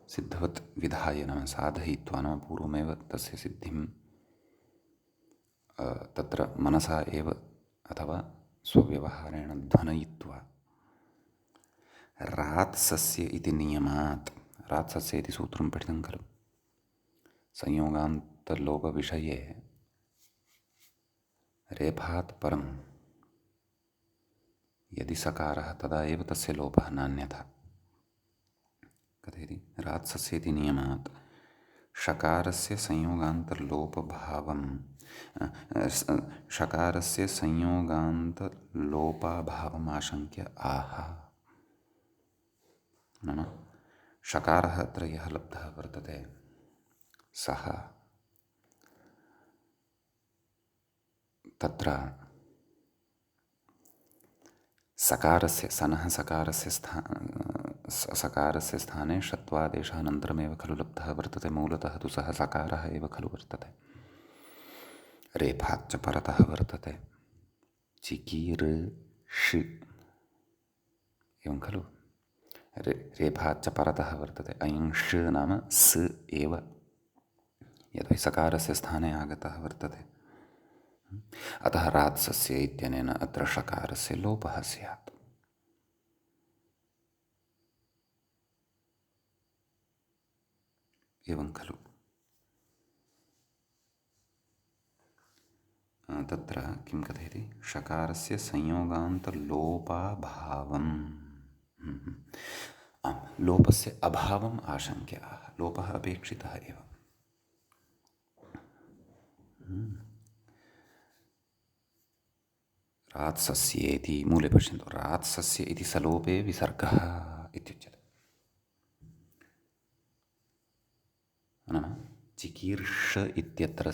सिद्धवत् विधाय नाम साधयित्वा नाम पूर्वमेव तस्य सिद्धिं तत्र मनसा एव अथवा स्वव्यवहारेण ध्वनयित्वा रात्सस्य इति नियमात् रात्सस्य इति सूत्रं पठितं खलु। संयोगान्तलोपविषये रेफात् परं यदि सकारः तदा एव तस्य लोपः नान्यथा। कथयति रात्सस्य इति नियमात् षकारस्य संयोगान्तर्लोपभावं षकारस्य संयोगान्तलोपाभावम् आशङ्क्य आह। नाम षकारः अत्र यः लब्धः वर्तते सः तत्र सकारस्य सनः सकारस्य स्थाने षत्वादेशः अनन्तरमेव खलु लब्धः वर्तते। मूलतः तु सः सकारः एव खलु वर्तते। रेफाच्च परतः वर्तते चिकीर्ष एवं खलु। रेफाच्च परतः वर्तते अयंष नाम स एव यतो हि सकारस्य स्थाने आगतः वर्तते। अतः रात्सस्य इत्यनेन अत्र षकारस्य लोपः स्यात्। एवं खलु। तत्र किं कथयति षकारस्य संयोगान्तलोपाभावम् लोपस्य अभावम् आशङ्क्य आह। लोपः अपेक्षितः एव। रात्सस्येति मूले पश्यन्तु रात्सस्य इति सलोपे विसर्गः इत्युच्यते। नाम चिकीर्ष इत्यत्र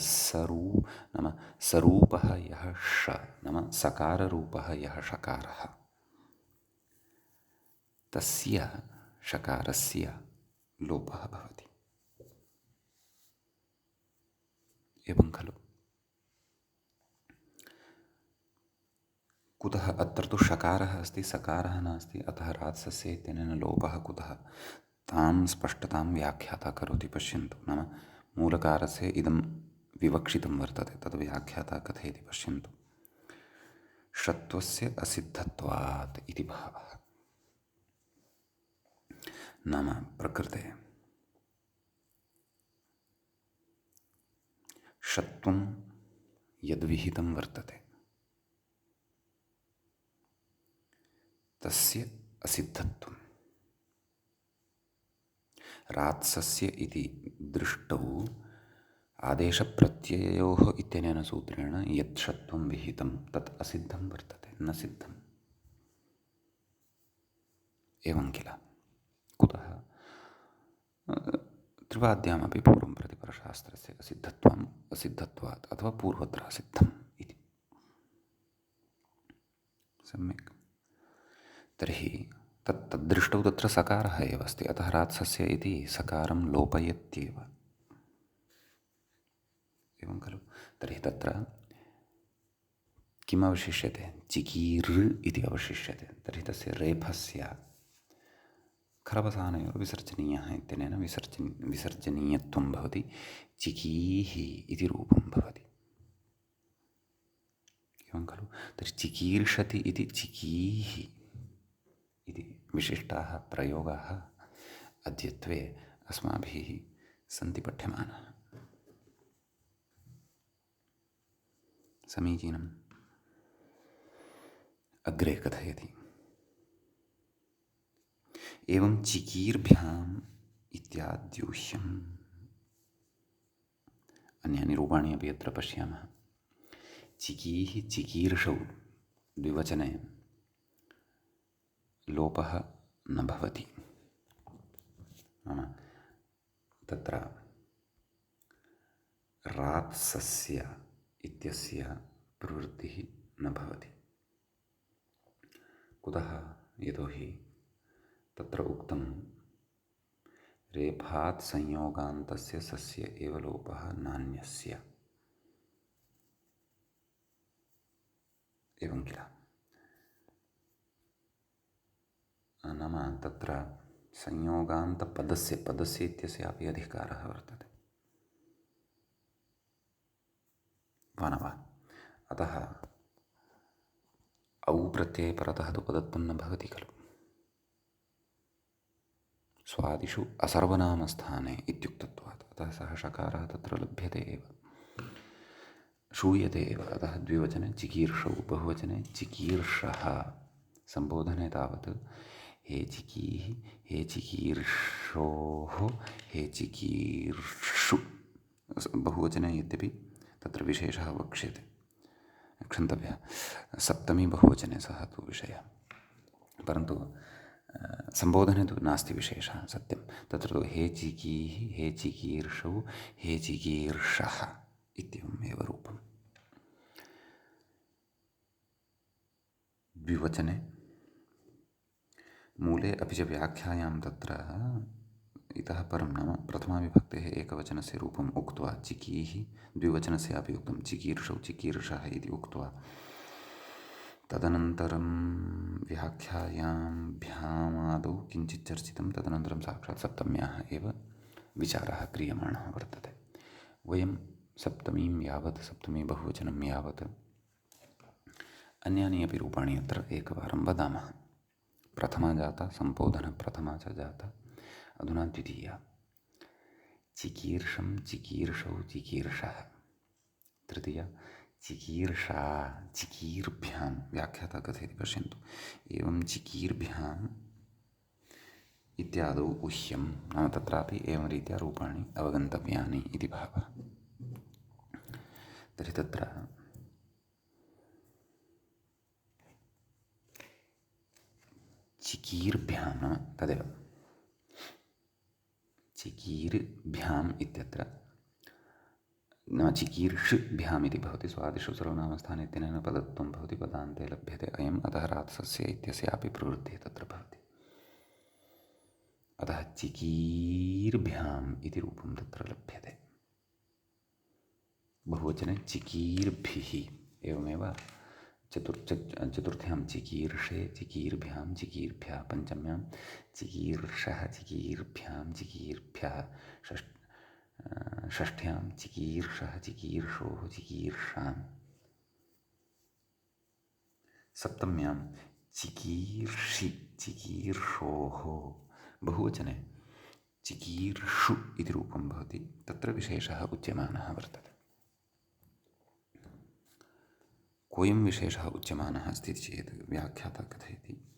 नाम सरूपः यः ष नाम सकाररूपः यः षकारः तस्य षकारस्य लोपः भवति। एवं खलु। कुतः अत्र तु षकारः अस्ति, सकारः नास्ति, अतः रात्सस्य इत्यनेन लोपः कुतः? तां स्पष्टतां व्याख्याता करोति, पश्यन्तु। नाम मूलकारस्य इदं विवक्षितं वर्तते, तद् व्याख्याता कथयति, पश्यन्तु। षत्वस्य असिद्धत्वात् इति भावः। नाम प्रकृते षत्वं यद्विहितं वर्तते तस्य असिद्धत्वं। रात्सस्य इति दृष्टौ आदेशप्रत्ययोः इत्यनेन सूत्रेण यत् षत्वं विहितं तत् असिद्धं वर्तते, न सिद्धम्। एवं किल? कुतः? त्रिपाद्यामपि पूर्वं प्रतिपरशास्त्रस्य असिद्धत्वम् असिद्धत्वात् अथवा पूर्वत्र असिद्धम् इति। सम्यक्। तर्हि तद्दृष्टौ तत्र सकारः एव अस्ति, अतः रात्सस्य इति सकारं लोपयत्येव। एवं खलु? तर्हि तत्र किम् अवशिष्यते? चिकीर् इति अवशिष्यते। तर्हि तस्य रेफस्य खरवसानयोः विसर्जनीयः इत्यनेन विसर्जनीयत्वं भवति, चिकीः इति रूपं भवति। एवं खलु? तर्हि चिकीर्षति इति चिकीः इति विशिष्टाः प्रयोगाः अद्यत्वे अस्माभिः सन्ति पठ्यमानाः। समीचीनम्। अग्रे कथयति, एवं चिकीर्भ्याम् इत्याद्यूह्यम्। अन्यानि रूपाणि अपि अत्र पश्यामः। चिकीः चिकीर्षौ द्विवचने लोपः न भवति। नाम तत्र रात्सस्य इत्यस्य प्रवृत्तिः न भवति। कुतः? यतोहि तत्र उक्तं रेफात् संयोगान्तस्य सस्य एव लोपः नान्यस्य। एवं किल? नाम तत्र संयोगान्तपदस्य इत्यस्यापि अधिकारः वर्तते, वा न वा? अतः औ प्रत्यये परतः तु पदत्वं न भवति खलु। स्वादिषु असर्वनामस्थाने इत्युक्तत्वात्, अतः सः षकारः तत्र लभ्यते एव, श्रूयते एव। अतः द्विवचने चिकीर्षौ, बहुवचने चिकीर्षः, सम्बोधने तावत् हे चिकीः, हे चिकीर्षोः, हे चिकीर्षु। बहुवचने यद्यपि तत्र विशेषः वक्ष्यते, क्षन्तव्यः, सप्तमी बहुवचने सः तु विषयः, परन्तु सम्बोधने तु नास्ति विशेषः, सत्यं। तत्र तु हे चिकीः, हे चिकीर्षौ, हे चिकीर्षः इत्येवमेव रूपम्। द्विवचने मूले अपि च व्याख्यायां तत्र इतः परं नाम प्रथमाविभक्तेः एकवचनस्य रूपम् उक्त्वा चिकीः, द्विवचनस्यापि उक्तं चिकीर्षौ चिकीर्षः इति उक्त्वा, तदनन्तरं व्याख्यायां भ्यामादौ किञ्चित् चर्चितं, तदनन्तरं साक्षात् सप्तम्याः एव विचारः क्रियमाणः वर्तते। वयं सप्तमीं यावत्, सप्तमी बहुवचनं यावत् अन्यानि अपि रूपाणि अत्र एकवारं वदामः। प्रथमा जाता, सम्बोधन प्रथमा च जाता, अधुना द्वितीया। चिकीर्षं चिकीर्षौ चिकीर्षः। तृतीया चिकीर्षा चिकीर्भ्यां, व्याख्याता कथयति, पश्यन्तु। एवं चिकीर्भ्याम् इत्यादौ उह्यं, नाम तत्रापि एवं रीत्या रूपाणि अवगन्तव्यानि इति भावः। तर्हि तत्र चिकीर्भ्यां नाम तदेव चिकीर्भ्याम् इत्यत्र नाम चिकीर्षुभ्याम् इति भवति, स्वादिषु सर्वनामस्थाने इत्यनेन पदत्वं भवति, पदान्ते लभ्यते अयम्, अतः रात्सस्य इत्यस्यापि प्रवृत्तिः तत्र भवति। अतः चिकीर्भ्याम् इति रूपं तत्र लभ्यते। बहुवचने चिकीर्भिः, एवमेव चतुर्थ्यां चिकीर्षे, चिकीर्भ्यां, चिकीर्भ्यः, पंचम्यां चिकीर्षः, चिकीर्भ्यां, चिकीर्भ्यः, षष्ठ्यां चिकीर्षः, चिकीर्षोः, चिकीर्षां, सप्तम्यां चिकीर्षि, चिकीर्षोः, बहुवचने चिकीर्षु इति रूपं भवति, तत्र विशेषः उच्यमानः वर्तते। कोऽयं विशेषः उच्यमानः अस्ति चेत् व्याख्याता कथयति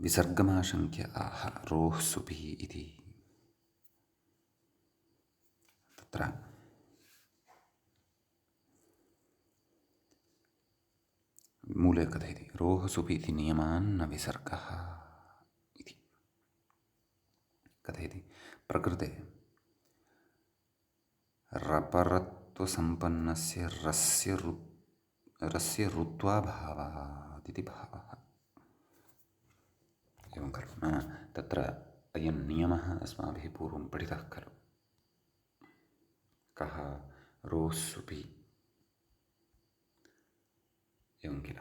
विसर्गमाशङ्क्य आह रोः सुभिः इति। तत्र मूले कथयति रोः सुभि इति नियमान्न विसर्गः इति कथयति। प्रकृते रपरत्वसम्पन्नस्य रस्य ऋत्वाभावात् इति भावः। एवं खलु न, तत्र अयं नियमः अस्माभिः पूर्वं पठितः खलु। कः? रोः सुभि, एवं किल।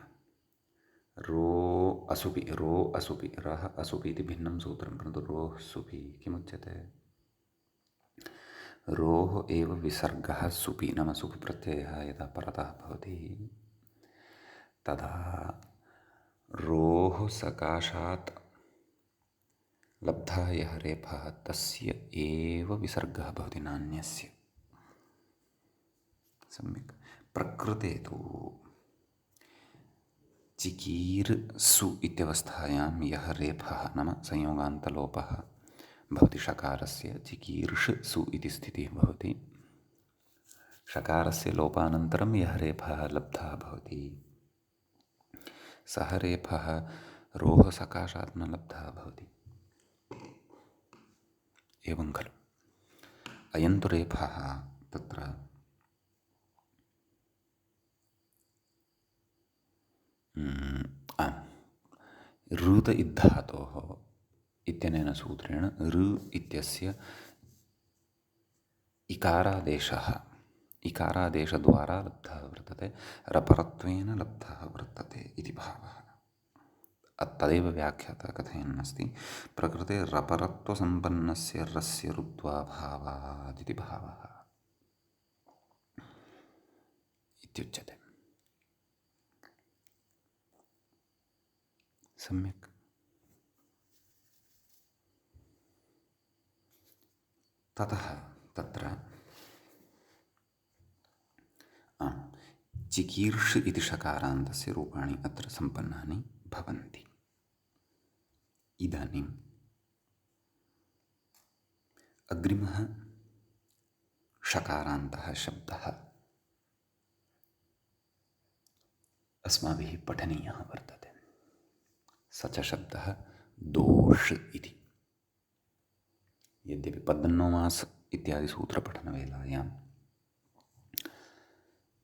रो असुपि, रो असुपि, रः असुपि इति भिन्नं सूत्रं, परन्तु रोः सुपि किमुच्यते? रोः एव विसर्गः सुपि, नाम सुपि प्रत्ययः यदा परतः भवति तदा रोः सकाशात् लब्धः यः रेफः तस्य एव विसर्गः भवति, नान्यस्य। सम्यक्। प्रकृते तु चिकीर्सु इत्यवस्थायां यः रेफः नाम संयोगान्तलोपः भवति षकारस्य, चिकीर्षसु इति स्थितिः भवति। षकारस्य लोपानन्तरं यः रेफः लब्धः भवति सः रेफः रोः सकाशात् न लब्धः भवति। एवं खलु। अयं तु रेफः तत्र ऋत इद्धातोः इत्यनेन सूत्रेण ऋ इत्यस्य इकारादेशद्वारा लब्धः वर्तते, रपरत्वेन लब्धः वर्तते इति भावः। तदेव व्याख्याता कथयन्नस्ति प्रकृते रपरत्वसम्पन्नस्य रस्य ऋत्वाभावात् इति भावः इत्युच्यते। सम्यक्। ततः तत्र चिकीर्ष इति षकारान्तस्य रूपाणि अत्र सम्पन्नानि भवन्ति। इदानीम् अग्रिमः षकारान्तः शब्दः अस्माभिः पठनीयः वर्तते। स च शब्दः दोष इति। यद्यपि पद्मनोमास इत्यादि सूत्रपठनवेलायां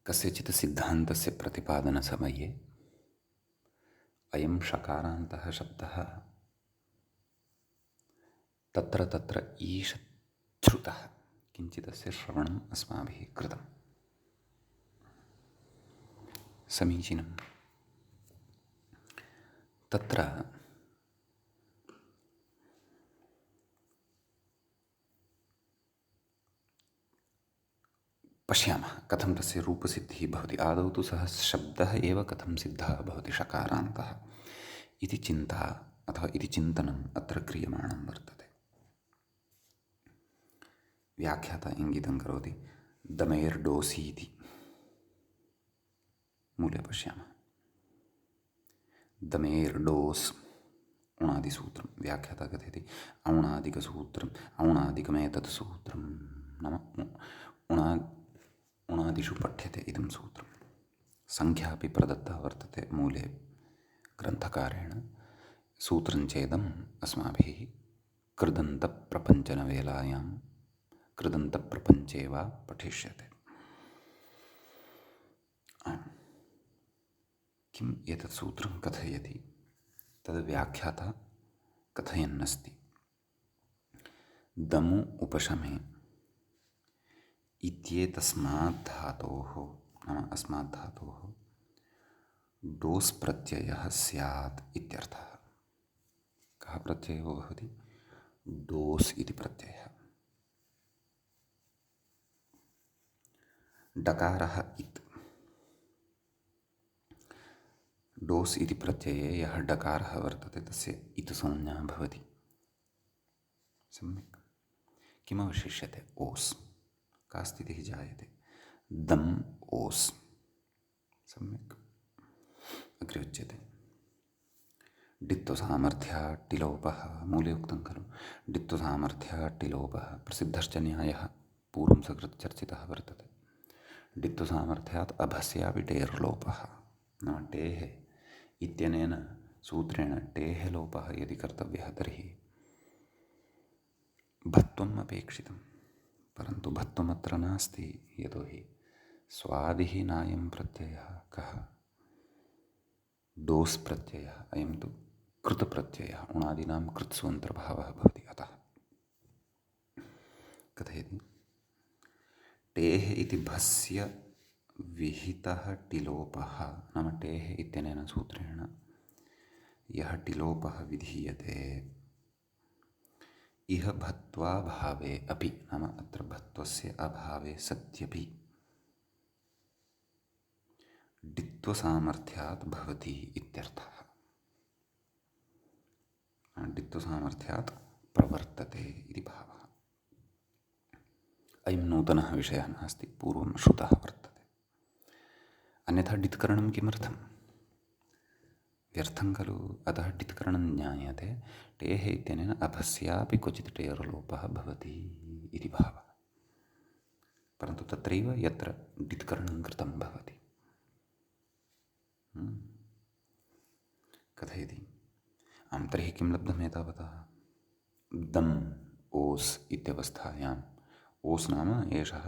कस्यचित् सिद्धान्तस्य प्रतिपादनसमये अयं षकारान्तः शब्दः तत्र तत्र ईषच्छ्रुतः किञ्चिदस्य श्रवणम् अस्माभिः कृतम्। समीचीनम्। तत्र पश्यामः कथं तस्य रूपसिद्धिः भवति। आदौ तु सः शब्दः एव कथं सिद्धः भवति षकारान्तः इति चिन्ता अथवा इति चिन्तनम् अत्र क्रियमाणं वर्तते। व्याख्याता इङ्गितं करोति दमेर्डोसी इति। मूले पश्यामः दमेर्डोस् औणादिसूत्रं। व्याख्याता कथयति औणादिकसूत्रम्, औणादिकमेतत् सूत्रं नाम उणादिषु पठ्यते इदं सूत्रं। संख्या अपि प्रदत्ता वर्तते मूले ग्रन्थकारेण। सूत्रञ्चेदम् अस्माभिः कृदन्तप्रपञ्चनवेलायां कृदन्तप्रपञ्चे वा पठिष्यते। किम् एतत् सूत्रं कथयति तद् व्याख्याता कथयन्नस्ति दमु उपशमे इत्येतस्मात् धातोः नाम अस्मात् धातोः डोस् प्रत्ययः स्यात् इत्यर्थः। कः प्रत्ययो भवति? डोस् इति प्रत्ययः। डकारः इत्, डोस् इति प्रत्यये यः डकारः वर्तते तस्य इत् संज्ञा भवति। सम्यक्। किमवशिष्यते? ओस्। का स्थितिः जायते? दम् ओस्। सम्यक्। अग्रे उच्यते डित्तुसामर्थ्यात् टिलोपः। मूले उक्तं खलु डित्तुसामर्थ्यात् टिलोपः प्रसिद्धश्च न्यायः पूर्वं सकृत् चर्चितः वर्तते। डित्तुसामर्थ्यात् अभस्यापि टेर्लोपः। नाम टेः इत्यनेन सूत्रेण टेः लोपः यदि कर्तव्यः तर्हि भत्वम् अपेक्षितं, परन्तु भत्वमत्र नास्ति। यतोहि स्वादिः नायं प्रत्ययः कः? डोस् प्रत्ययः। अयं तु कृत् प्रत्ययः, उणादीनां कृत्सु अन्तर्भावः भवति। अतः कथयति टेः इति भस्य विहितः टिलोपः। नाम टेः इत्यनेन सूत्रेण यः टिलोपः विधीयते इह भत्वाभावे अपि, नाम अत्र भत्वस्य अभावे सत्यपि डित्वसामर्थ्यात् भवति इत्यर्थः। डित्वसामर्थ्यात् प्रवर्तते इति भावः। अयं नूतनः विषयः नास्ति, पूर्वं श्रुतः वर्तते। अन्यथा डित्करणं किमर्थं? व्यर्थं खलु। अतः डित्करणं ज्ञायते टेः इत्यनेन अभस्यापि क्वचित् टेर्लोपः भवति इति भावः। परन्तु तत्रैव यत्र डित्करणं कृतं भवति। कथयति आं तर्हि किं लब्धम् एतावता? दम् ओस् इत्यवस्थायाम् ओस् नाम एषः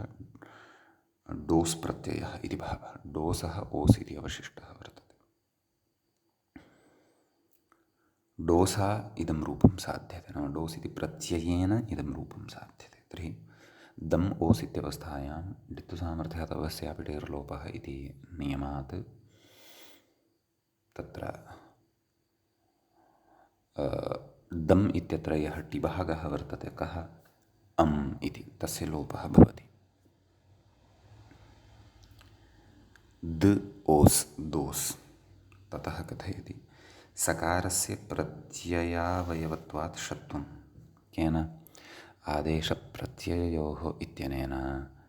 डोस् प्रत्ययः इति भावः। डोसः ओस् इति अवशिष्टः वर्तते। डोसा इदं रूपं साध्यते, नाम डोस् इति प्रत्ययेन इदं रूपं साध्यते। तर्हि दम् ओस् इत्यवस्थायां डित्तुसामर्थ्यात् अवस्यापि टेर्लोपः इति नियमात् तत्र दम् इत्यत्र यः टिभागः वर्तते कः? अम् इति, तस्य लोपः भवति। द ओस् दोस्। ततः कथयति सकारस्य प्रत्ययावयवत्वात् षत्वं। केन? आदेशप्रत्यययोः इत्यनेन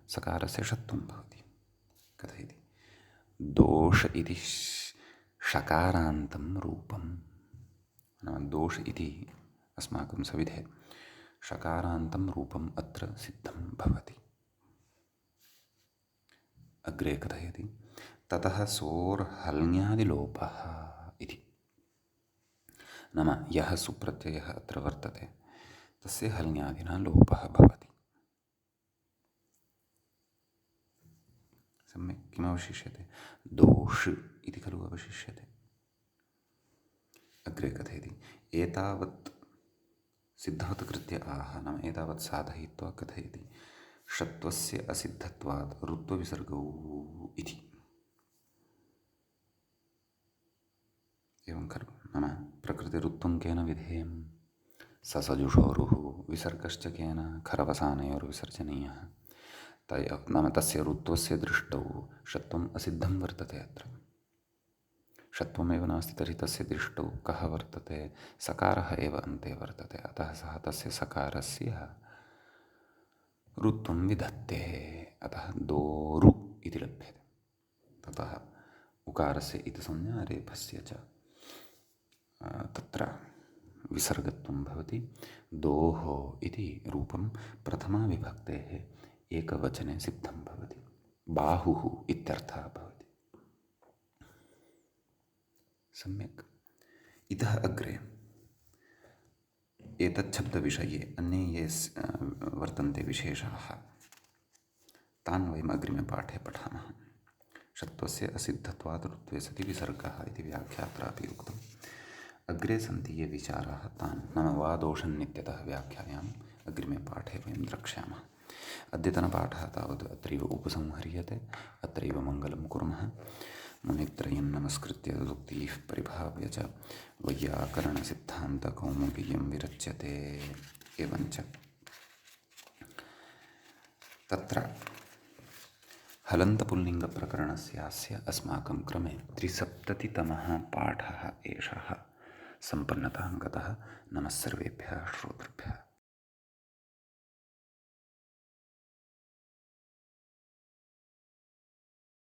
सकारस्य षत्वं भवति। कथयति दोष इति षकारान्तं रूपं। नाम दोष इति अस्माकं सविधे षकारान्तं रूपम् अत्र सिद्धं भवति। अग्रे कथयति ततः सोर्हल्ङ्यादिलोपः इति। नाम यः सुप्रत्ययः अत्र वर्तते तस्य हल्ङ्यादिना लोपः भवति। सम्यक्। किमवशिष्यते? दोष इति खलु अवशिष्यते। अग्रे कथयति एतावत् सिद्धवत् कृत्य आह। नाम एतावत् साधयित्वा कथयति षत्वस्य असिद्धत्वात् ऋत्वविसर्गौ इति। एवं खलु। नाम प्रकृतिरुत्वं केन विधेयं? ससजुषोरुः। विसर्गश्च केन? खरवसानयोर्विसर्जनीयः। नाम तस्य ऋत्वस्य दृष्टौ षत्वम् असिद्धं वर्तते। अत्र षत्वमेव नास्ति तर्हि तस्य दृष्टौ कः वर्तते? सकारः एव अन्ते वर्तते। अतः सः तस्य सकारस्य ऋत्वं विधत्ते। अतः दोरु इति लभ्यते। ततः उकारस्य इति संज्ञा रेफस्य च तत्र विसर्गत्वं भवति। दोः इति रूपं प्रथमाविभक्तेः एकवचने सिद्धं भवति। बाहुः इत्यर्थः भवति। सम्यक्। इतः अग्रे एतत् शब्दविषये अन्ये ये वर्तन्ते विशेषाः तान् वयम् अग्रिमे पाठे पठामः। षत्वस्य असिद्धत्वात् ऋत्वे सति विसर्गः इति व्याख्यात्रापि उक्तम्। अग्रे सन्ति ये विचाराः तान् नाम वादोषन्नित्यतः व्याख्यायाम् अग्रिमे पाठे वयं द्रक्ष्यामः। अद्यतनपाठः तावत् अत्रैव उपसंह्रियते। अत्रैव मङ्गलं कुर्मः। मुनित्रयं नमस्कृत्य सूक्तिः परिभाव्य च वैयाकरणसिद्धान्तकौमुदीयं विरच्यते। एवञ्च तत्र हलन्तपुल्लिङ्गप्रकरणस्यास्य अस्माकं क्रमे 370तमः पाठः एषः सम्पन्नतां गतः। नमः सर्वेभ्यः श्रोतृभ्यः।